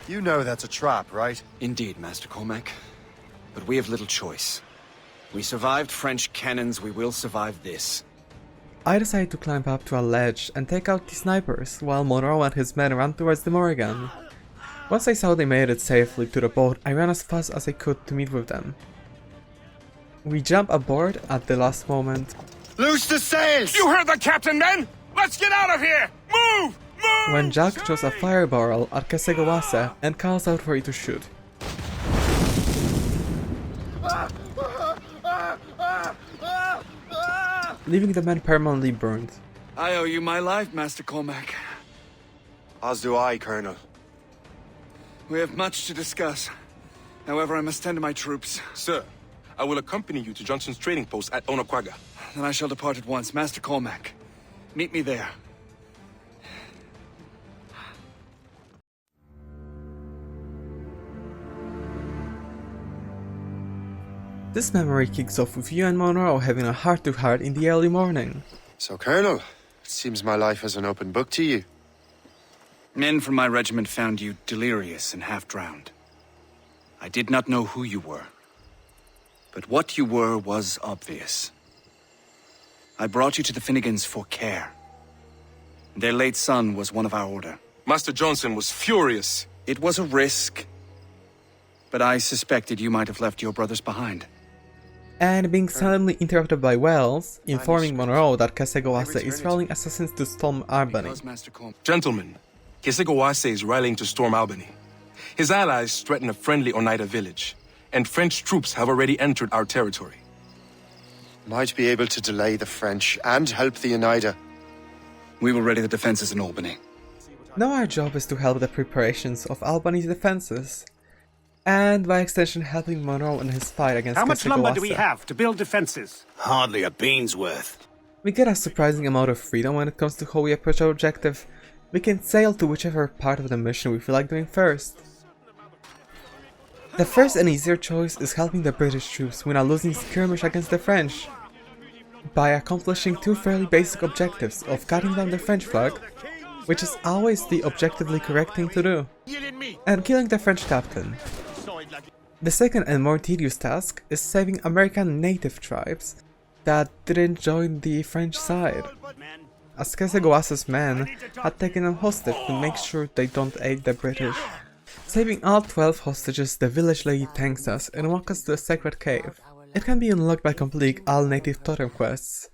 You know that's a trap, right? Indeed, Master Cormac. But we have little choice. We survived French cannons, we will survive this. I decided to climb up to a ledge and take out the snipers, while Monroe and his men ran towards the Morrigan. Once I saw they made it safely to the boat, I ran as fast as I could to meet with them. We jumped aboard at the last moment. Loose the sails! You heard the captain, men! Let's get out of here! Move! Move! When Jack throws a fire barrel at Kesegawase and calls out for it to shoot. Leaving the men permanently burned. I owe you my life, Master Cormac. As do I, Colonel. We have much to discuss. However, I must tend to my troops. Sir, I will accompany you to Johnson's trading post at Onokwaga. Then I shall depart at once. Master Cormac, meet me there. This memory kicks off with you and Monroe having a heart-to-heart in the early morning. So, Colonel, it seems my life is an open book to you. Men from my regiment found you delirious and half-drowned. I did not know who you were. But what you were was obvious. I brought you to the Finnegans for care. Their late son was one of our order. Master Johnson was furious. It was a risk, but I suspected you might have left your brothers behind. And being suddenly interrupted by Wells, informing Monroe that Kesegawase is rallying assassins to storm Albany. Gentlemen, Kesegawase is rallying to storm Albany. His allies threaten a friendly Oneida village, and French troops have already entered our territory. Might be able to delay the French and help the Oneida. We will ready the defenses in Albany. Now our job is to help the preparations of Albany's defenses. And by extension helping Monroe in his fight against How much lumber do we Kesegawase. have to build defenses? Hardly a bean's worth. We get a surprising amount of freedom when it comes to how we approach our objective. We can sail to whichever part of the mission we feel like doing first. The first and easier choice is helping the British troops win a losing skirmish against the French, by accomplishing two fairly basic objectives of cutting down the French flag, which is always the objectively correct thing to do, and killing the French captain. The second and more tedious task is saving American native tribes that didn't join the French side, as Kesegawase's men had taken them hostage to make sure they don't aid the British. Saving all 12 hostages, the village lady thanks us and walks us to a sacred cave. It can be unlocked by completing all native totem quests.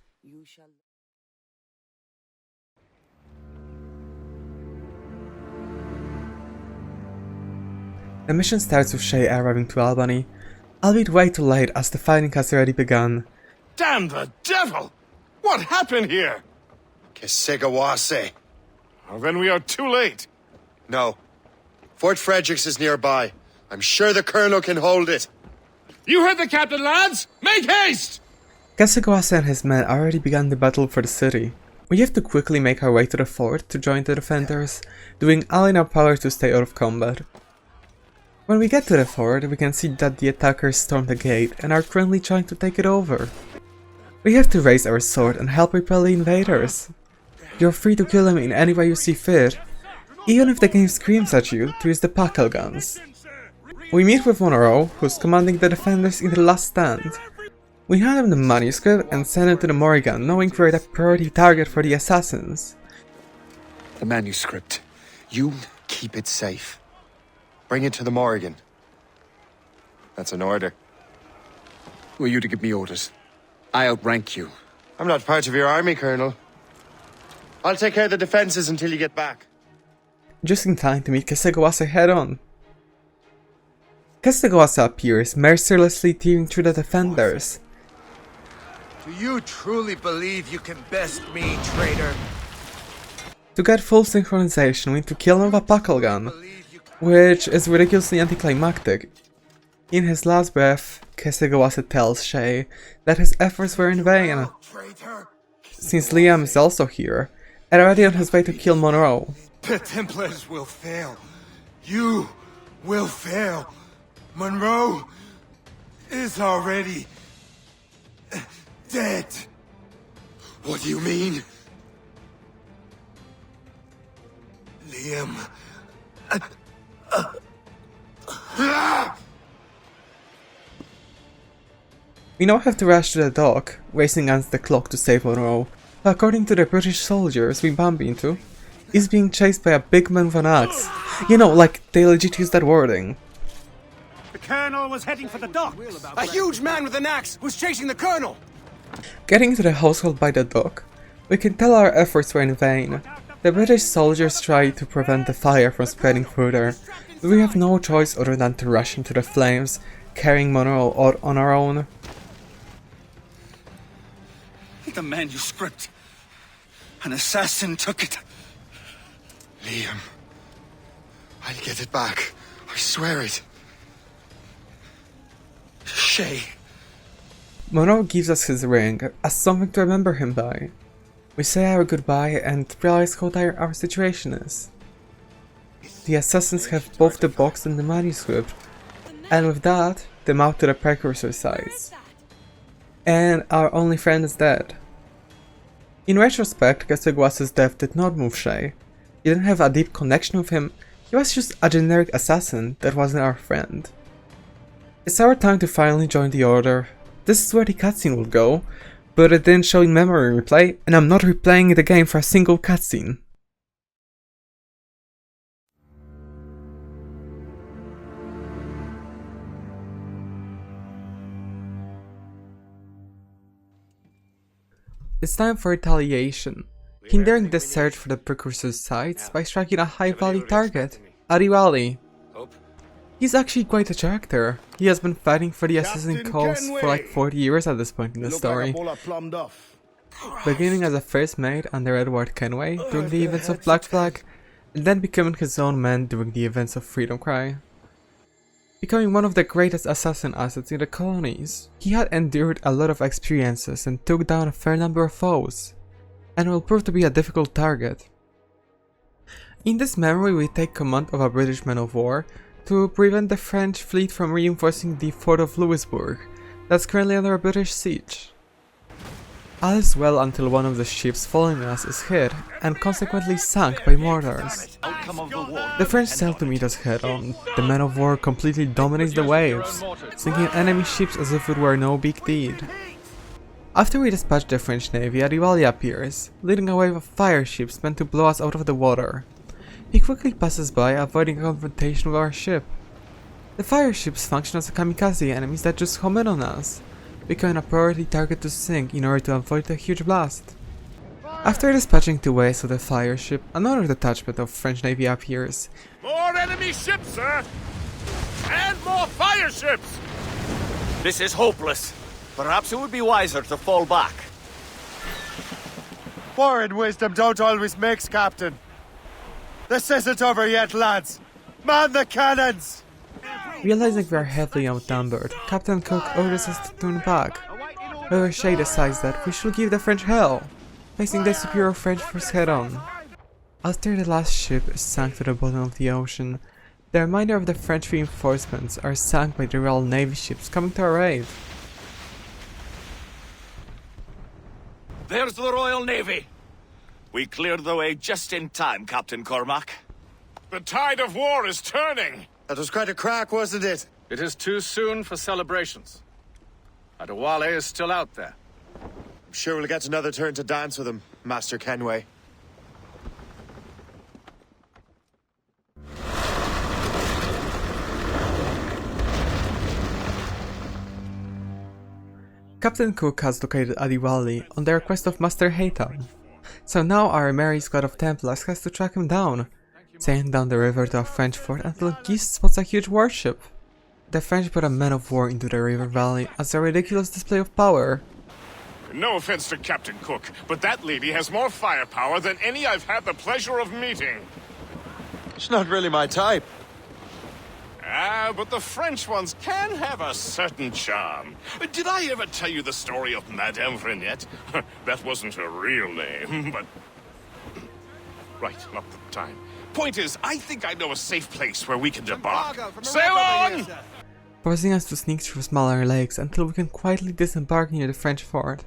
The mission starts with Shay arriving to Albany, albeit way too late as the fighting has already begun. Damn the devil! What happened here? Kesegawase. Well, then we are too late. No. Fort Fredericks is nearby. I'm sure the Colonel can hold it. You heard the captain, lads! Make haste! Kesegawase and his men already began the battle for the city. We have to quickly make our way to the fort to join the defenders, doing all in our power to stay out of combat. When we get to the fort, we can see that the attackers stormed the gate and are currently trying to take it over. We have to raise our sword and help repel the invaders. You're free to kill them in any way you see fit, even if the game screams at you to use the packle guns. We meet with Monroe, who's commanding the defenders in the last stand. We hand him the manuscript and send it to the Morrigan, knowing we're the priority target for the assassins. The manuscript. You keep it safe. Bring it to the Morrigan. That's an order. Who are you to give me orders? I outrank you. I'm not part of your army, Colonel. I'll take care of the defenses until you get back. Just in time to meet Kesegawase head-on. Kesegawase appears, mercilessly tearing through the defenders. Do you truly believe you can best me, traitor? To get full synchronization, we need to kill him with a packle gun, which is ridiculously anticlimactic. In his last breath, Kesegawase tells Shay that his efforts were in vain, since Liam is also here, and already on his way to kill Monroe. The Templars will fail. You will fail. Monroe is already dead. What do you mean? Liam. We now have to rush to the dock, racing against the clock to save Monroe. who, according to the British soldiers we bump into, is being chased by a big man with an axe. You know, like, they legit use that wording. The Colonel was heading for the docks. A huge man with an axe was chasing the Colonel! Getting to the household by the dock, we can tell our efforts were in vain. The British soldiers tried to prevent the fire from spreading further, but we have no choice other than to rush into the flames, carrying Monroe out on our own. The manuscript. An assassin took it. Liam. I'll get it back. I swear it. Shay. Monroe gives us his ring as something to remember him by. We say our goodbye and realize how dire our situation is. The assassins have both the box and the manuscript, and with that, the mouth to the precursor sites. And our only friend is dead. In retrospect, Keseguas's death did not move Shay. He didn't have a deep connection with him, he was just a generic assassin that wasn't our friend. It's our time to finally join the Order. This is where the cutscene will go, but it didn't show in memory replay, and I'm not replaying the game for a single cutscene. It's time for retaliation, hindering the search for the precursor's sites by striking a high-value target, Adiwali. He's actually quite a character. He has been fighting for the assassin cause for like 40 years at this point in the story. Beginning as a first mate under Edward Kenway during the events of Black Flag, and then becoming his own man during the events of Freedom Cry. Becoming one of the greatest assassin assets in the colonies, he had endured a lot of experiences and took down a fair number of foes, and will prove to be a difficult target. In this memory we take command of a British man of war to prevent the French fleet from reinforcing the fort of Louisbourg, that's currently under a British siege. All is well until one of the ships following us is hit and consequently sunk by mortars. The French sail to meet us head on. The man of war completely dominates the waves, sinking enemy ships as if it were no big deed. After we dispatch the French navy, Adiwali appears, leading a wave of fire ships meant to blow us out of the water. He quickly passes by, avoiding a confrontation with our ship. The fire ships function as kamikaze enemies that just home in on us, becoming a priority target to sink in order to avoid a huge blast. After dispatching 2 waves of the fire ship, another detachment of French navy appears. More enemy ships, sir! And more fire ships! This is hopeless. Perhaps it would be wiser to fall back. War and wisdom don't always mix, Captain. This isn't over yet, lads. Man the cannons! Realizing we are heavily outnumbered, Captain Cook orders us to turn back. However, Shay decides that we should give the French hell, facing the superior French force head on. After the last ship is sunk to the bottom of the ocean, the remainder of the French reinforcements are sunk by the Royal Navy ships coming to our aid. There's the Royal Navy. We cleared the way just in time, Captain Cormac. The tide of war is turning! That was quite a crack, wasn't it? It is too soon for celebrations. Adewale is still out there. I'm sure we'll get another turn to dance with him, Master Kenway. Captain Cook has located Adiwali on the request of Master Haytham. So now our merry squad of Templars has to track him down, sailing down the river to a French fort until Geese spots a huge warship. The French put a man of war into the river valley as a ridiculous display of power. No offense to Captain Cook, but that lady has more firepower than any I've had the pleasure of meeting. She's not really my type. Ah, but the French ones can have a certain charm. Did I ever tell you the story of Madame Renette? That wasn't her real name, but... Right, not the time. Point is, I think I know a safe place where we can debark. Sail on! Forcing us to sneak through smaller lakes until we can quietly disembark near the French fort.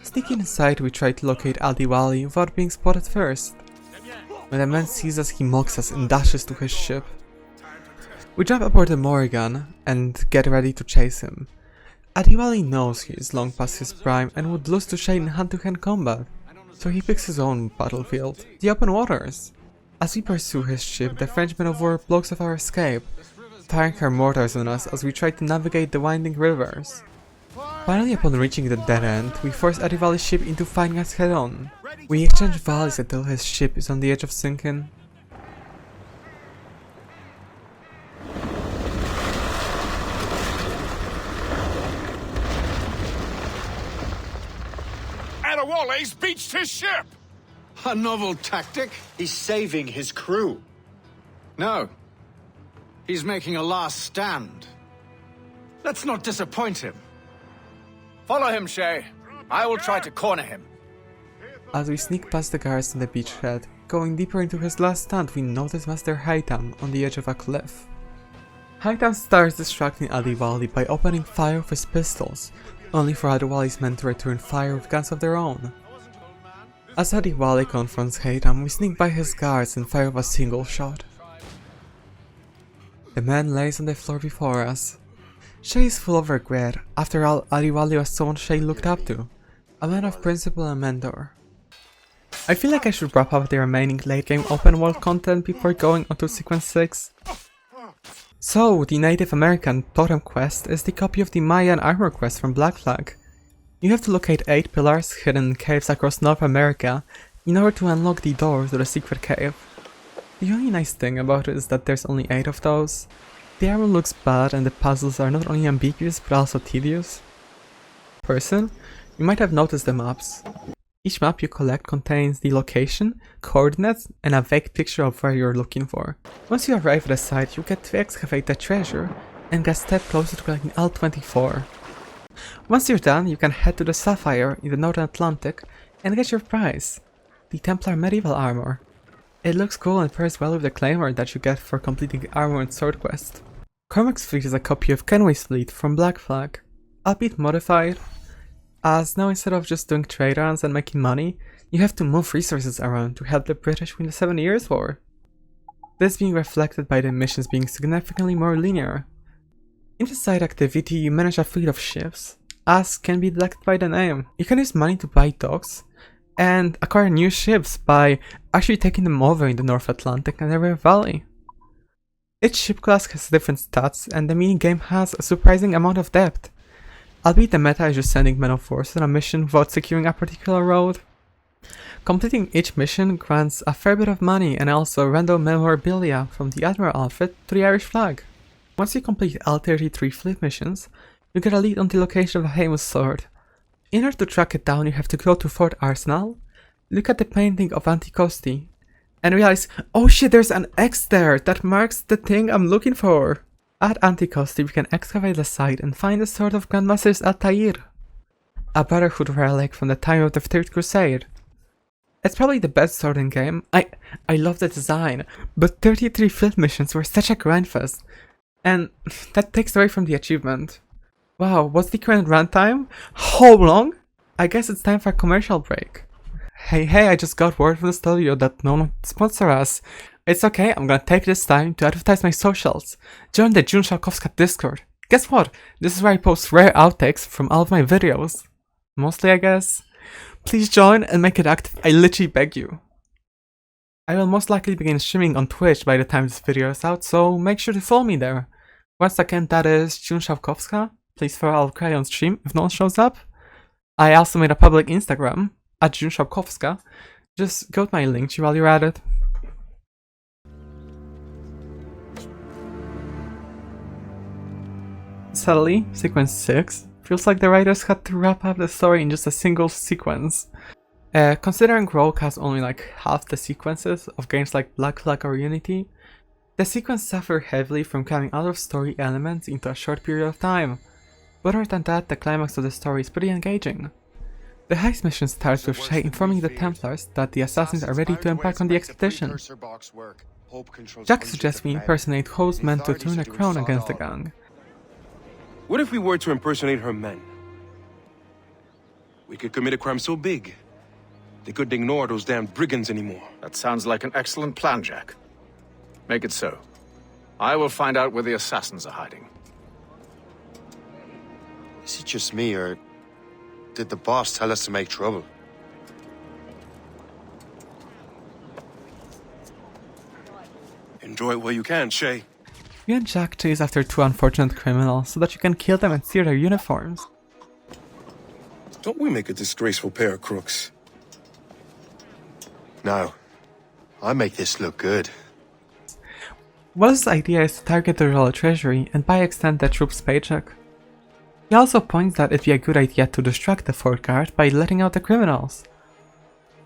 Sneaking inside, we try to locate Adiwali without being spotted first. When the man sees us, he mocks us and dashes to his ship. We jump aboard the Morrigan and get ready to chase him. Adiwali knows he is long past his prime and would lose to Shay in hand-to-hand combat, so he picks his own battlefield, the open waters. As we pursue his ship, the French men of war blocks off our escape, firing her mortars on us as we try to navigate the winding rivers. Finally, upon reaching the dead end, we force Adivali's ship into fighting us head-on. We exchange volleys until his ship is on the edge of sinking. Adewale's beached his ship! A novel tactic? He's saving his crew. No. He's making a last stand. Let's not disappoint him. Follow him, Shay. I will try to corner him. As we sneak past the guards on the beachhead, going deeper into his last stand, we notice Master Haytham on the edge of a cliff. Haytham starts distracting Adewale by opening fire with his pistols, only for Adewale's men to return fire with guns of their own. As Adewale confronts Haytham, we sneak by his guards and fire with a single shot. The man lays on the floor before us. Shay is full of regret. After all, Adewale was someone Shay looked up to, a man of principle and mentor. I feel like I should wrap up the remaining late game open world content before going on to sequence 6. So, the Native American Totem quest is the copy of the Mayan armor quest from Black Flag. You have to locate 8 pillars hidden in caves across North America in order to unlock the door to the secret cave. The only nice thing about it is that there's only 8 of those. The armor looks bad and the puzzles are not only ambiguous but also tedious. Person, you might have noticed the maps. Each map you collect contains the location, coordinates, and a vague picture of where you're looking for. Once you arrive at the site, you get to excavate the treasure and get a step closer to collecting L24. Once you're done, you can head to the Sapphire in the Northern Atlantic and get your prize, the Templar medieval armor. It looks cool and pairs well with the claimer that you get for completing the Armour and Sword quest. Cormac's fleet is a copy of Kenway's fleet from Black Flag, albeit modified, as now instead of just doing trade runs and making money, you have to move resources around to help the British win the 7 Years' War. This being reflected by the missions being significantly more linear. In the side activity, you manage a fleet of ships, as can be deducted by the name. You can use money to buy docks, and acquire new ships by actually taking them over in the North Atlantic and the River Valley. Each ship class has different stats, and the minigame has a surprising amount of depth, albeit the meta is just sending men of war on a mission without securing a particular road. Completing each mission grants a fair bit of money and also random memorabilia from the Admiral outfit to the Irish flag. Once you complete L33 fleet missions, you get a lead on the location of a famous sword. In order to track it down, you have to go to Fort Arsenal, look at the painting of Anticosti, and realize, oh shit, there's an X there that marks the thing I'm looking for. At Anticosti, we can excavate the site and find the sword of Grandmasters Altair, a Brotherhood relic from the time of the Third Crusade. It's probably the best sword in game. I love the design, but 33 field missions were such a grindfest, and that takes away from the achievement. Wow, what's the current runtime? How long? I guess it's time for a commercial break. Hey, I just got word from the studio that no one will sponsor us. It's okay, I'm gonna take this time to advertise my socials. Join the June Shalkowska Discord. Guess what? This is where I post rare outtakes from all of my videos. Mostly, I guess. Please join and make it active, I literally beg you. I will most likely begin streaming on Twitch by the time this video is out, so make sure to follow me there. Once again, that is June Shalkowska. Please follow I'll cry on stream if no one shows up. I also made a public Instagram, at June Shalkowska. Just go to my link while you're at it. Sadly, sequence 6 feels like the writers had to wrap up the story in just a single sequence. Considering Rogue has only like half the sequences of games like Black Flag or Unity, the sequence suffered heavily from cramming a lot of story elements into a short period of time. But other than that, the climax of the story is pretty engaging. The heist mission starts with Shay informing the Templars that the assassins are ready to embark on the expedition. Jack suggests we impersonate Ho's men to turn a crown against the gang. What if we were to impersonate her men? We could commit a crime so big, they couldn't ignore those damn brigands anymore. That sounds like an excellent plan, Jack. Make it so. I will find out where the assassins are hiding. Is it just me, or did the boss tell us to make trouble? Enjoy it while you can, Shay. You and Jack chase after two unfortunate criminals so that you can kill them and steal their uniforms. Don't we make a disgraceful pair of crooks? No. I make this look good. Will's idea is to target the royal treasury and by extent the troops' paycheck. He also points that it'd be a good idea to distract the fort guard by letting out the criminals.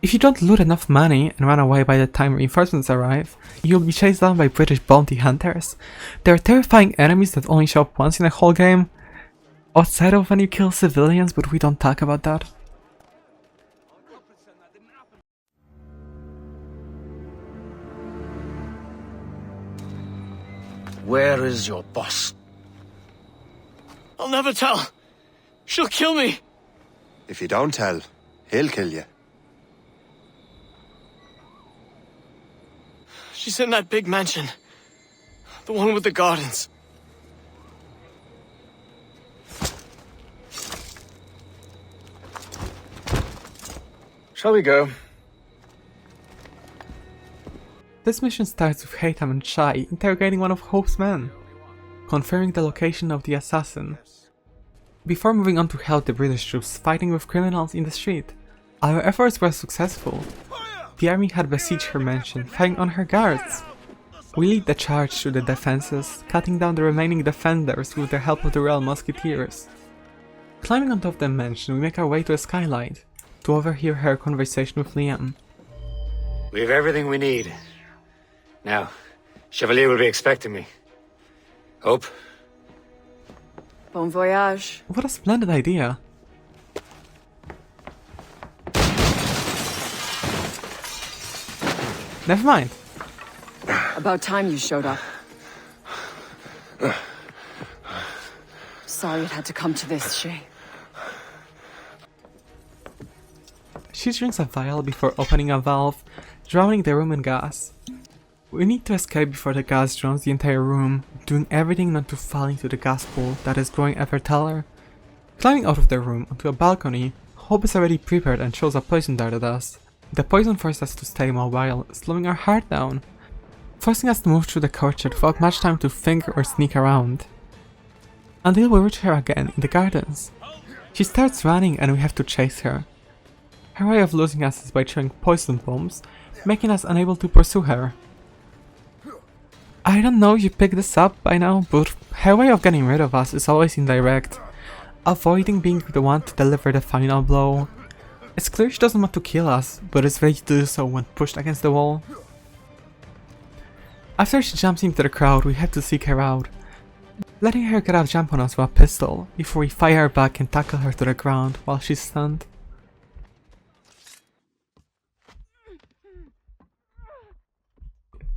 If you don't loot enough money and run away by the time reinforcements arrive, you'll be chased down by British bounty hunters. They're terrifying enemies that only show up once in a whole game, outside of when you kill civilians, but we don't talk about that. Where is your boss? I'll never tell. She'll kill me. If you don't tell, he'll kill you. She's in that big mansion. The one with the gardens. Shall we go? This mission starts with Haytham and Shay interrogating one of Hope's men, confirming the location of the assassin, before moving on to help the British troops fighting with criminals in the street. Our efforts were successful. The army had besieged her mansion, firing on her guards. We lead the charge through the defenses, cutting down the remaining defenders with the help of the Royal Musketeers. Climbing on top of the mansion, we make our way to a skylight, to overhear her conversation with Liam. We have everything we need. Now, Chevalier will be expecting me. Hope? Bon voyage. What a splendid idea. Never mind. About time you showed up. Sorry it had to come to this, Shay. She drinks a vial before opening a valve, drowning the room in gas. We need to escape before the gas drowns the entire room, doing everything not to fall into the gas pool that is growing ever taller. Climbing out of the room onto a balcony, Hope is already prepared and throws a poison dart at us. The poison forces us to stay mobile, slowing our heart down, forcing us to move through the courtyard without much time to think or sneak around. Until we reach her again in the gardens. She starts running and we have to chase her. Her way of losing us is by throwing poison bombs, making us unable to pursue her. I don't know if you picked this up by now, but her way of getting rid of us is always indirect, avoiding being the one to deliver the final blow. It's clear she doesn't want to kill us, but is ready to do so when pushed against the wall. After she jumps into the crowd, we have to seek her out, letting her get a jump on us with a pistol, before we fire back and tackle her to the ground while she's stunned.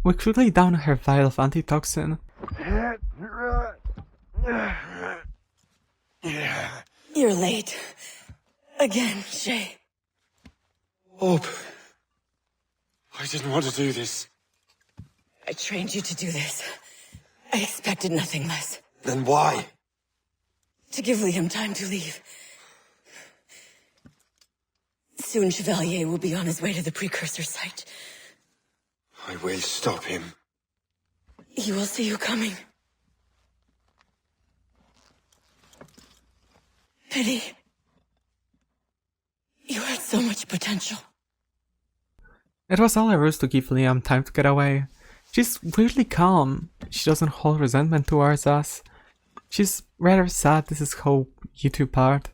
We quickly down her vial of antitoxin. You're late. Again, Shay. Hope. I didn't want to do this. I trained you to do this. I expected nothing less. Then why? To give Liam time to leave. Soon Chevalier will be on his way to the precursor site. I will stop him. He will see you coming. Pity. You had so much potential. It was all a ruse to give Liam time to get away. She's weirdly calm. She doesn't hold resentment towards us. She's rather sad this is how you two part,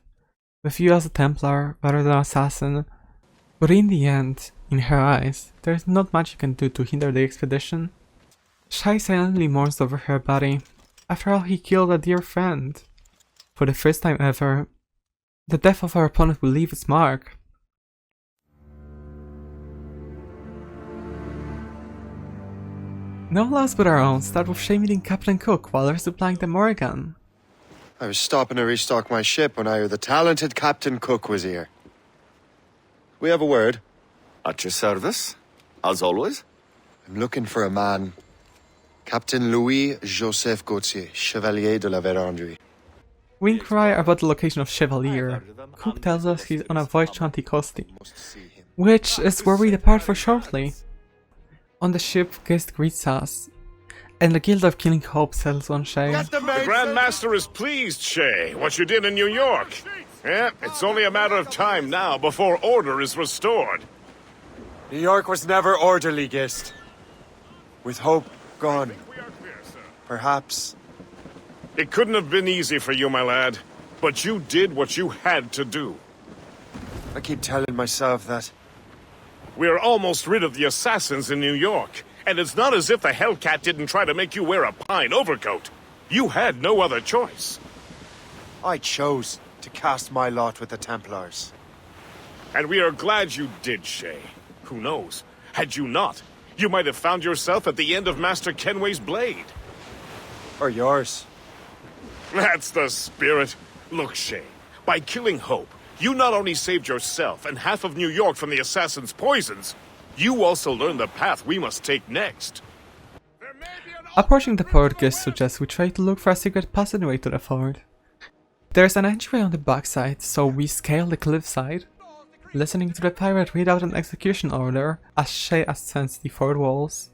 with you as a Templar rather than assassin. But in the end, in her eyes, there's not much you can do to hinder the expedition. Shay silently mourns over her body. After all, he killed a dear friend. For the first time ever, the death of our opponent will leave its mark. No loss but our own start with Shay meeting Captain Cook while resupplying the Morrigan. I was stopping to restock my ship when I heard the talented Captain Cook was here. We have a word. At your service, as always. I'm looking for a man. Captain Louis-Joseph Gauthier, Chevalier de la Vérendrye. We inquire about the location of Chevalier. Cook tells us he's on a voyage to Anticosti, which is where we depart for shortly. On the ship, Guest greets us, And the guilt of killing Hope settles on Shay. The Grand Master is pleased, Shay, what you did in New York. Yeah, it's only a matter of time now before order is restored. New York was never orderly, Gist. With Hope gone, perhaps... It couldn't have been easy for you, my lad. But you did what you had to do. I keep telling myself that. We're almost rid of the assassins in New York. And it's not as if the Hellcat didn't try to make you wear a pine overcoat. You had no other choice. I chose to cast my lot with the Templars. And we are glad you did, Shay. Who knows? Had you not, you might have found yourself at the end of Master Kenway's blade. Or yours. That's the spirit. Look, Shay, by killing Hope, you not only saved yourself and half of New York from the assassin's poisons, you also learned the path we must take next. Approaching the port, Gist suggests we try to look for a secret passageway to the fort. There's an entryway on the backside, so we scale the cliffside, listening to the pirate read out an execution order as Shay ascends the fort walls.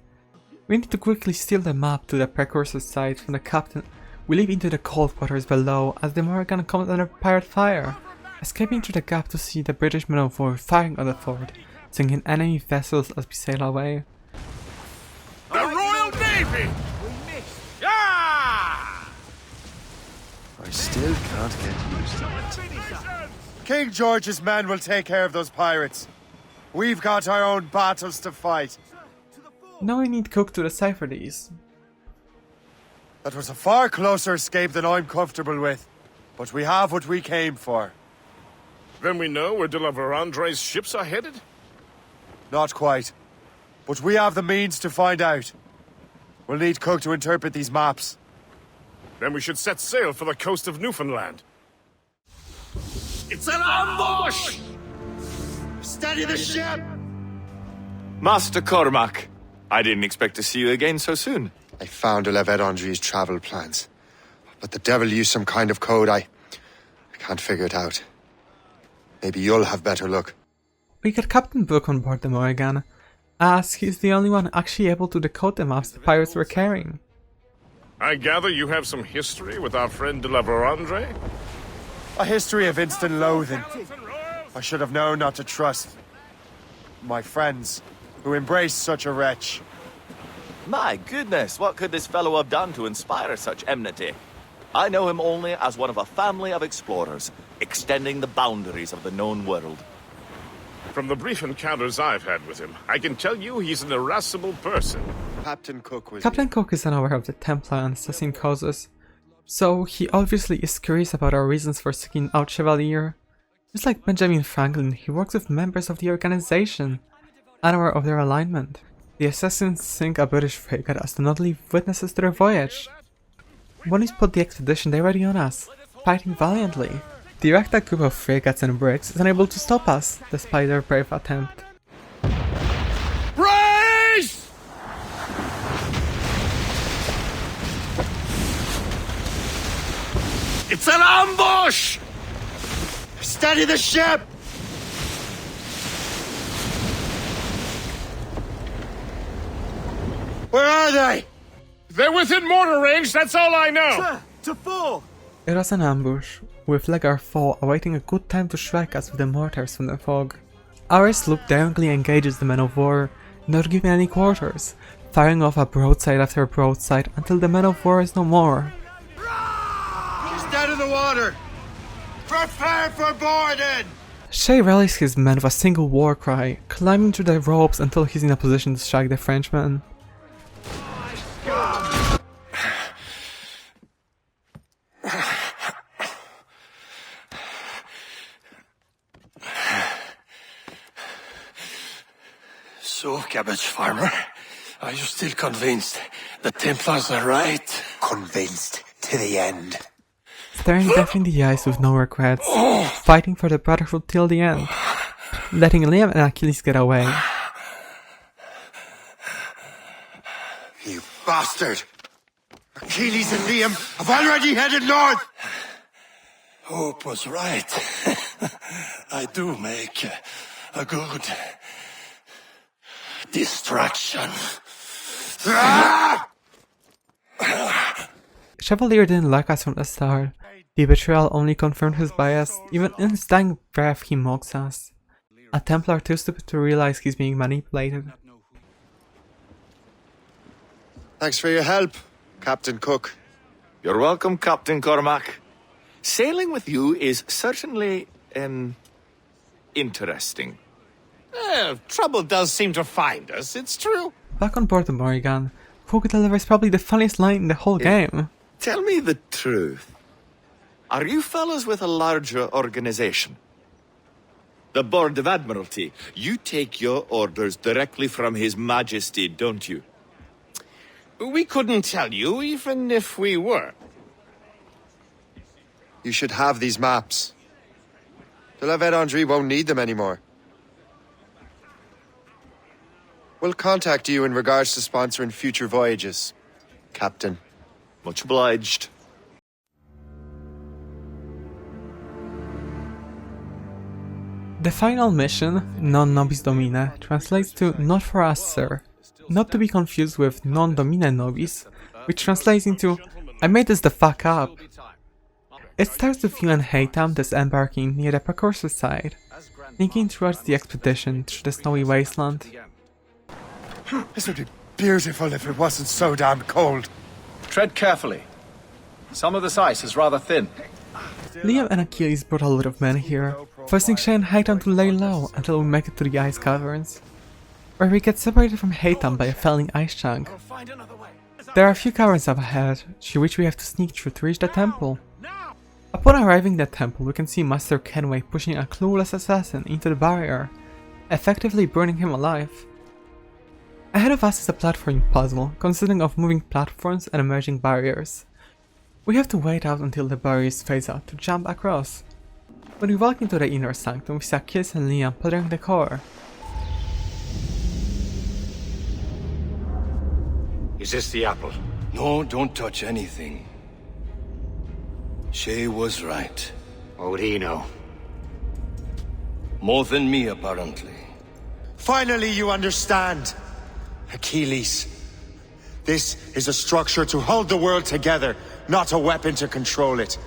We need to quickly steal the map to the precursor site from the captain. We leap into the cold waters below as the Morrigan comes under pirate fire, escaping through the gap to see the British men of war firing on the fort, sinking enemy vessels as we sail away. The Royal Navy! I still can't get used to it. King George's men will take care of those pirates. We've got our own battles to fight. Now we need Cook to decipher these. That was a far closer escape than I'm comfortable with. But we have what we came for. Then we know where de la Vérendrye's ships are headed? Not quite. But we have the means to find out. We'll need Cook to interpret these maps. Then we should set sail for the coast of Newfoundland. It's an ambush! Steady the ship! Master Cormac, I didn't expect to see you again so soon. I found de la Vérendrye's travel plans. But the devil used some kind of code. I can't figure it out. Maybe you'll have better luck. We get Captain Book on board the Morrigan, as he's the only one actually able to decode the maps the pirates were carrying. I gather you have some history with our friend de la Vérendrye? A history of instant loathing. I should have known not to trust my friends who embraced such a wretch. My goodness, what could this fellow have done to inspire such enmity? I know him only as one of a family of explorers, extending the boundaries of the known world. From the brief encounters I've had with him, I can tell you he's an irascible person. Captain Cook is unaware of the Templar and assassin causes, so he obviously is curious about our reasons for seeking out Chevalier. Just like Benjamin Franklin, he works with members of the organization, unaware of their alignment. The assassins sink a British frigate as do not leave witnesses to their voyage. When we spot the expedition, they're ready on us, fighting valiantly. The ragtag group of frigates and brigs is unable to stop us, despite their brave attempt. Brace! It's an ambush! Steady the ship! Where are they? They're within mortar range, that's all I know! To full! It was an ambush, with Legar foe awaiting a good time to strike us with the mortars from the fog. Our sloop daringly engages the men of war, not giving any quarters, firing off a broadside after broadside until the men of war is no more. She's dead in the water! Prepare for boarding! Shay rallies his men with a single war cry, climbing through the ropes until he's in a position to strike the Frenchman. So, cabbage farmer, are you still convinced the Templars are right? Convinced to the end. Staring death in the eyes with no regrets, fighting for the Brotherhood till the end, letting Liam and Achilles get away. You bastard! Achilles and Liam have already headed north! Hope was right. I do make a good distraction. Ah! Chevalier didn't like us from the start. The betrayal only confirmed his bias, even in his dying breath he mocks us. A Templar too stupid to realize he's being manipulated. Thanks for your help, Captain Cook. You're welcome, Captain Cormac. Sailing with you is certainly, interesting. Trouble does seem to find us, it's true. Back on board the Morrigan, Cook delivers probably the funniest line in the whole game. Tell me the truth. Are you fellas with a larger organization? The Board of Admiralty. You take your orders directly from His Majesty, don't you? We couldn't tell you, even if we were. You should have these maps. De la Vedendrie won't need them anymore. We'll contact you in regards to sponsoring future voyages, Captain. Much obliged. The final mission, Non Nobis Domine, translates to Not for us, sir. Not to be confused with Non Domine Nobis, which translates into I made this the fuck up. It starts with you and Haytham disembarking near the Precursor side, sneaking towards the expedition through the snowy wasteland. This would be beautiful if it wasn't so damn cold. Tread carefully. Some of this ice is rather thin. Liam and Achilles brought a lot of men here, forcing Shay and Haytham to lay low until we make it to the ice caverns, where we get separated from Haytham by a felling ice chunk. There are a few caverns up ahead, through which we have to sneak through to reach the temple. Upon arriving at the temple, we can see Master Kenway pushing a clueless assassin into the barrier, effectively burning him alive. Ahead of us is a platforming puzzle, consisting of moving platforms and emerging barriers. We have to wait out until the barriers phase out to jump across. When we walk into the inner sanctum, we see Achilles and Liam puttering the core. Is this the apple? No, don't touch anything. Shay was right. What would he know? More than me, apparently. Finally you understand! Achilles. This is a structure to hold the world together, not a weapon to control it.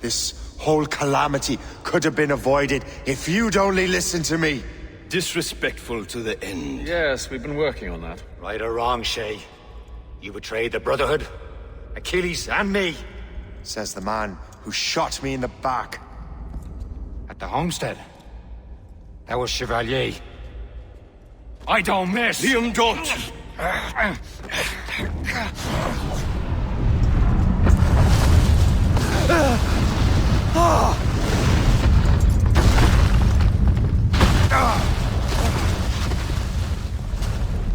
This whole calamity could have been avoided if you'd only listened to me. Disrespectful to the end. Yes, we've been working on that. Right or wrong, Shay. You betrayed the Brotherhood, Achilles, and me. Says the man who shot me in the back. At the homestead. That was Chevalier. I don't miss! Liam, don't!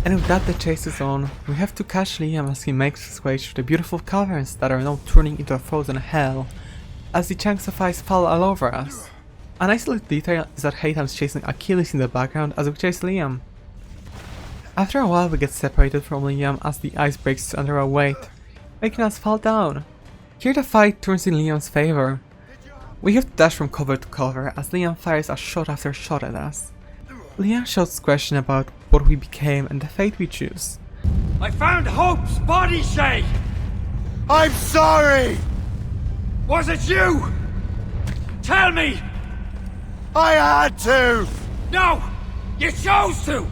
And with that the chase is on, we have to catch Liam as he makes his way through the beautiful caverns that are now turning into a frozen hell, as the chunks of ice fall all over us. A nice little detail is that Haytham's chasing Achilles in the background as we chase Liam. After a while we get separated from Liam as the ice breaks under our weight, making us fall down. Here the fight turns in Liam's favor. We have to dash from cover to cover as Liam fires a shot after shot at us. Liam shouts questions about what we became and the fate we choose. I found Hope's body, Shay! I'm sorry! Was it you? Tell me! I had to! No! You chose to!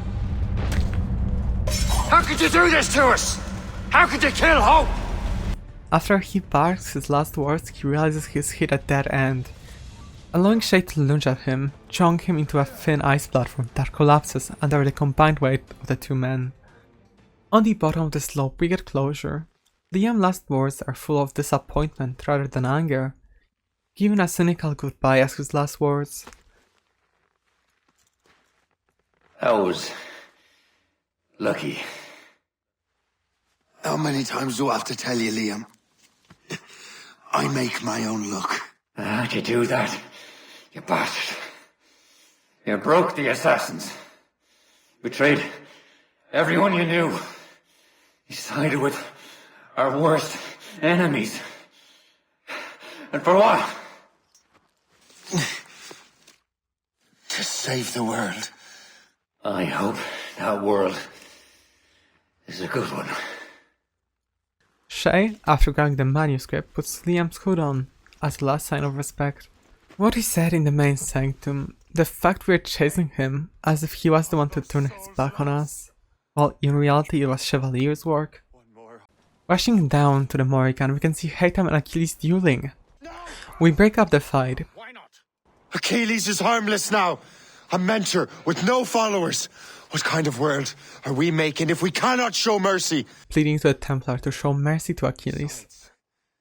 How could you do this to us? How could you kill Hope? After he barks his last words, he realizes he's hit a dead end, allowing Shay to lunge at him, throwing him into a thin ice platform that collapses under the combined weight of the two men. On the bottom of the slope we get closure. Liam's last words are full of disappointment rather than anger, giving a cynical goodbye as his last words. That was... lucky. How many times do I have to tell you, Liam? I make my own luck. How'd you do that, you bastard? You broke the assassins. Betrayed everyone you knew. You sided with our worst enemies. And for what? To save the world. I hope that world is a good one. Shay, after grabbing the manuscript, puts Liam's hood on, as a last sign of respect. What he said in the main sanctum, the fact we're chasing him, as if he was the one to turn his back on us, while in reality it was Chevalier's work. Rushing down to the Morrigan, we can see Haytham and Achilles dueling. We break up the fight. Achilles is harmless now! A mentor with no followers! What kind of world are we making if we cannot show mercy? Pleading to the Templar to show mercy to Achilles.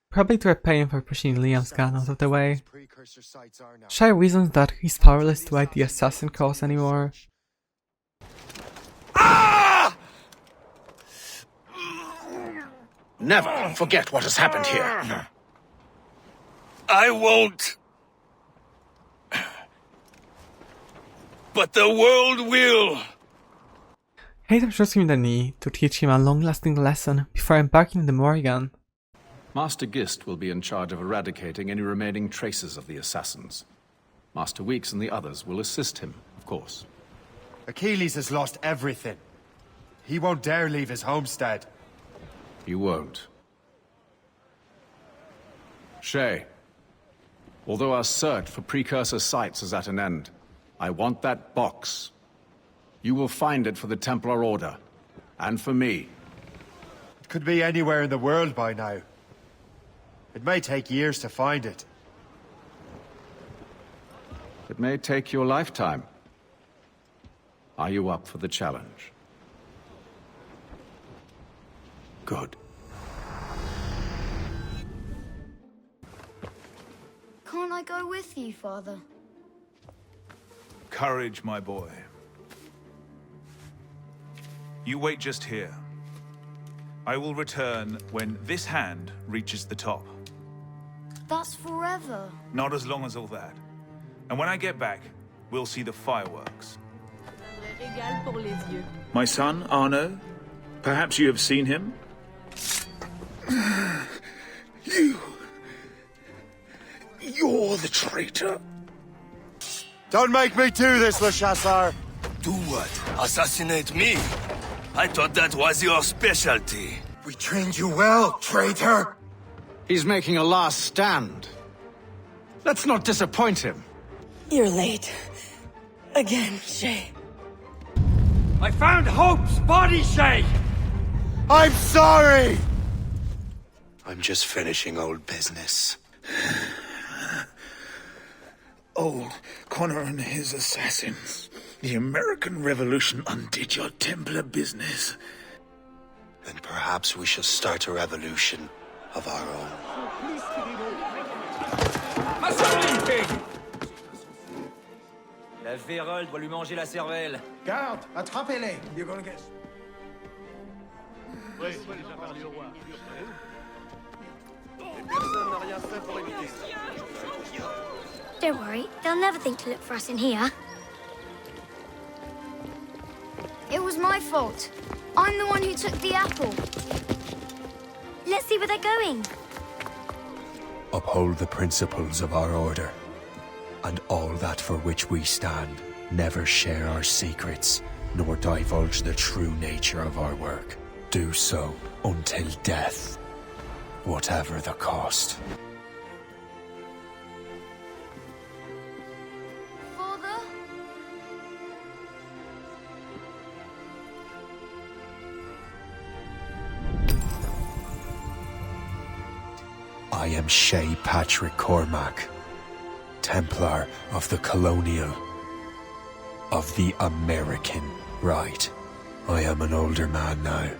Probably to repay him for pushing Liam's gun out of the way. Shay reasons that he's powerless to fight the assassin cause anymore. Ah! Never forget what has happened here. I won't. But the world will. Haytham shoots him in the knee to teach him a long-lasting lesson before embarking on the Morrigan. Master Gist will be in charge of eradicating any remaining traces of the assassins. Master Weeks and the others will assist him, of course. Achilles has lost everything. He won't dare leave his homestead. He won't. Shay, although our search for precursor sites is at an end, I want that box. You will find it for the Templar Order, and for me. It could be anywhere in the world by now. It may take years to find it. It may take your lifetime. Are you up for the challenge? Good. Can't I go with you, Father? Courage, my boy. You wait just here. I will return when this hand reaches the top. That's forever. Not as long as all that. And when I get back, we'll see the fireworks. My son, Arno? Perhaps you have seen him? You're the traitor. Don't make me do this, Le Chasseur! Do what? Assassinate me? I thought that was your specialty. We trained you well, traitor! He's making a last stand. Let's not disappoint him. You're late. Again, Shay. I found Hope's body, Shay! I'm sorry! I'm just finishing old business. Old Connor and his assassins. The American Revolution undid your Templar business. Then perhaps we shall start a revolution of our own. La vérole doit lui manger la cervelle. Garde, attrapez-les. You're gonna get... Don't worry, they'll never think to look for us in here. It was my fault. I'm the one who took the apple. Let's see where they're going. Uphold the principles of our order, and all that for which we stand. Never share our secrets, nor divulge the true nature of our work. Do so until death, whatever the cost. Father? I am Shay Patrick Cormac, Templar of the Colonial, of the American Right. I am an older man now,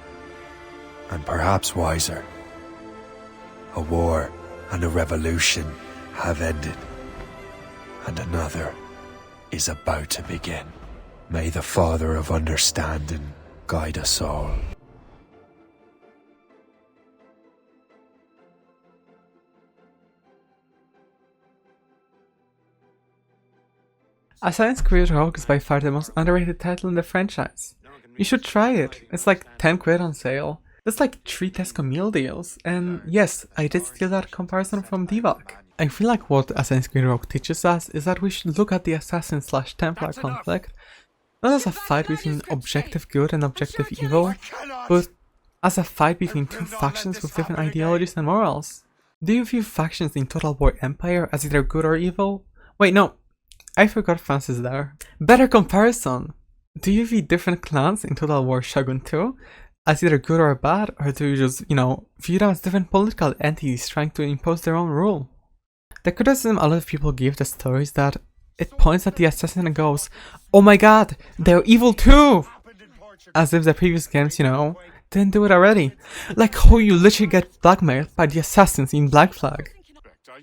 and perhaps wiser. A war and a revolution have ended, and another is about to begin. May the Father of Understanding guide us all. Assassin's Creed Rogue is by far the most underrated title in the franchise. You should try it, it's like 10 quid on sale. That's like 3 Tesco meal deals, and yes, I did steal that comparison from Divac. I feel like what Assassin's Creed Rogue teaches us is that we should look at the Assassin/Templar conflict not as a fight between objective good and objective evil, but as a fight between two factions with different ideologies and morals. Do you view factions in Total War Empire as either good or evil? Wait, no, I forgot Francis there. Better comparison! Do you view different clans in Total War Shogun 2 as either good or bad, or do you just, view them as different political entities trying to impose their own rule? The criticism a lot of people give the story is that it points at the assassin and goes, "Oh my god, they're evil too!" As if the previous games, didn't do it already. Like how you literally get blackmailed by the assassins in Black Flag.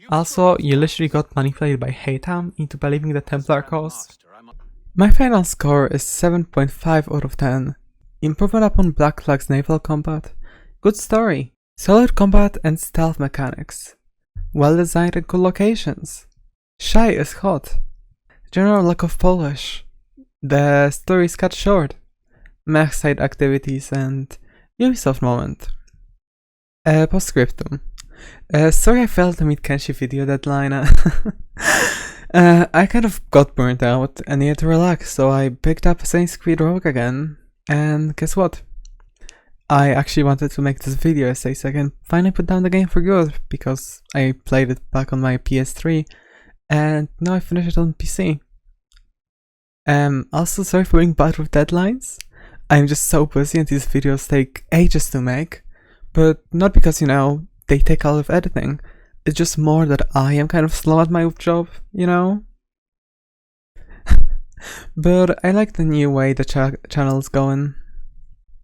Also, you literally got manipulated by Haytham into believing the Templar cause. My final score is 7.5 out of 10. Improvement upon Black Flag's naval combat. Good story. Solid combat and stealth mechanics. Well designed and good locations. Shay is hot. General lack of polish. The story is cut short. Mech side activities and Ubisoft moment. Postscriptum. Sorry I failed to meet Kenshi video deadline. I kind of got burnt out and needed to relax, so I picked up Assassin's Creed Rogue again. And guess what? I actually wanted to make this video essay so I can finally put down the game for good, because I played it back on my PS3 and now I finished it on PC. Also sorry for being bad with deadlines. I'm just so busy and these videos take ages to make, but not because, they take a lot of editing. It's just more that I am kind of slow at my job, But I like the new way the channel's going.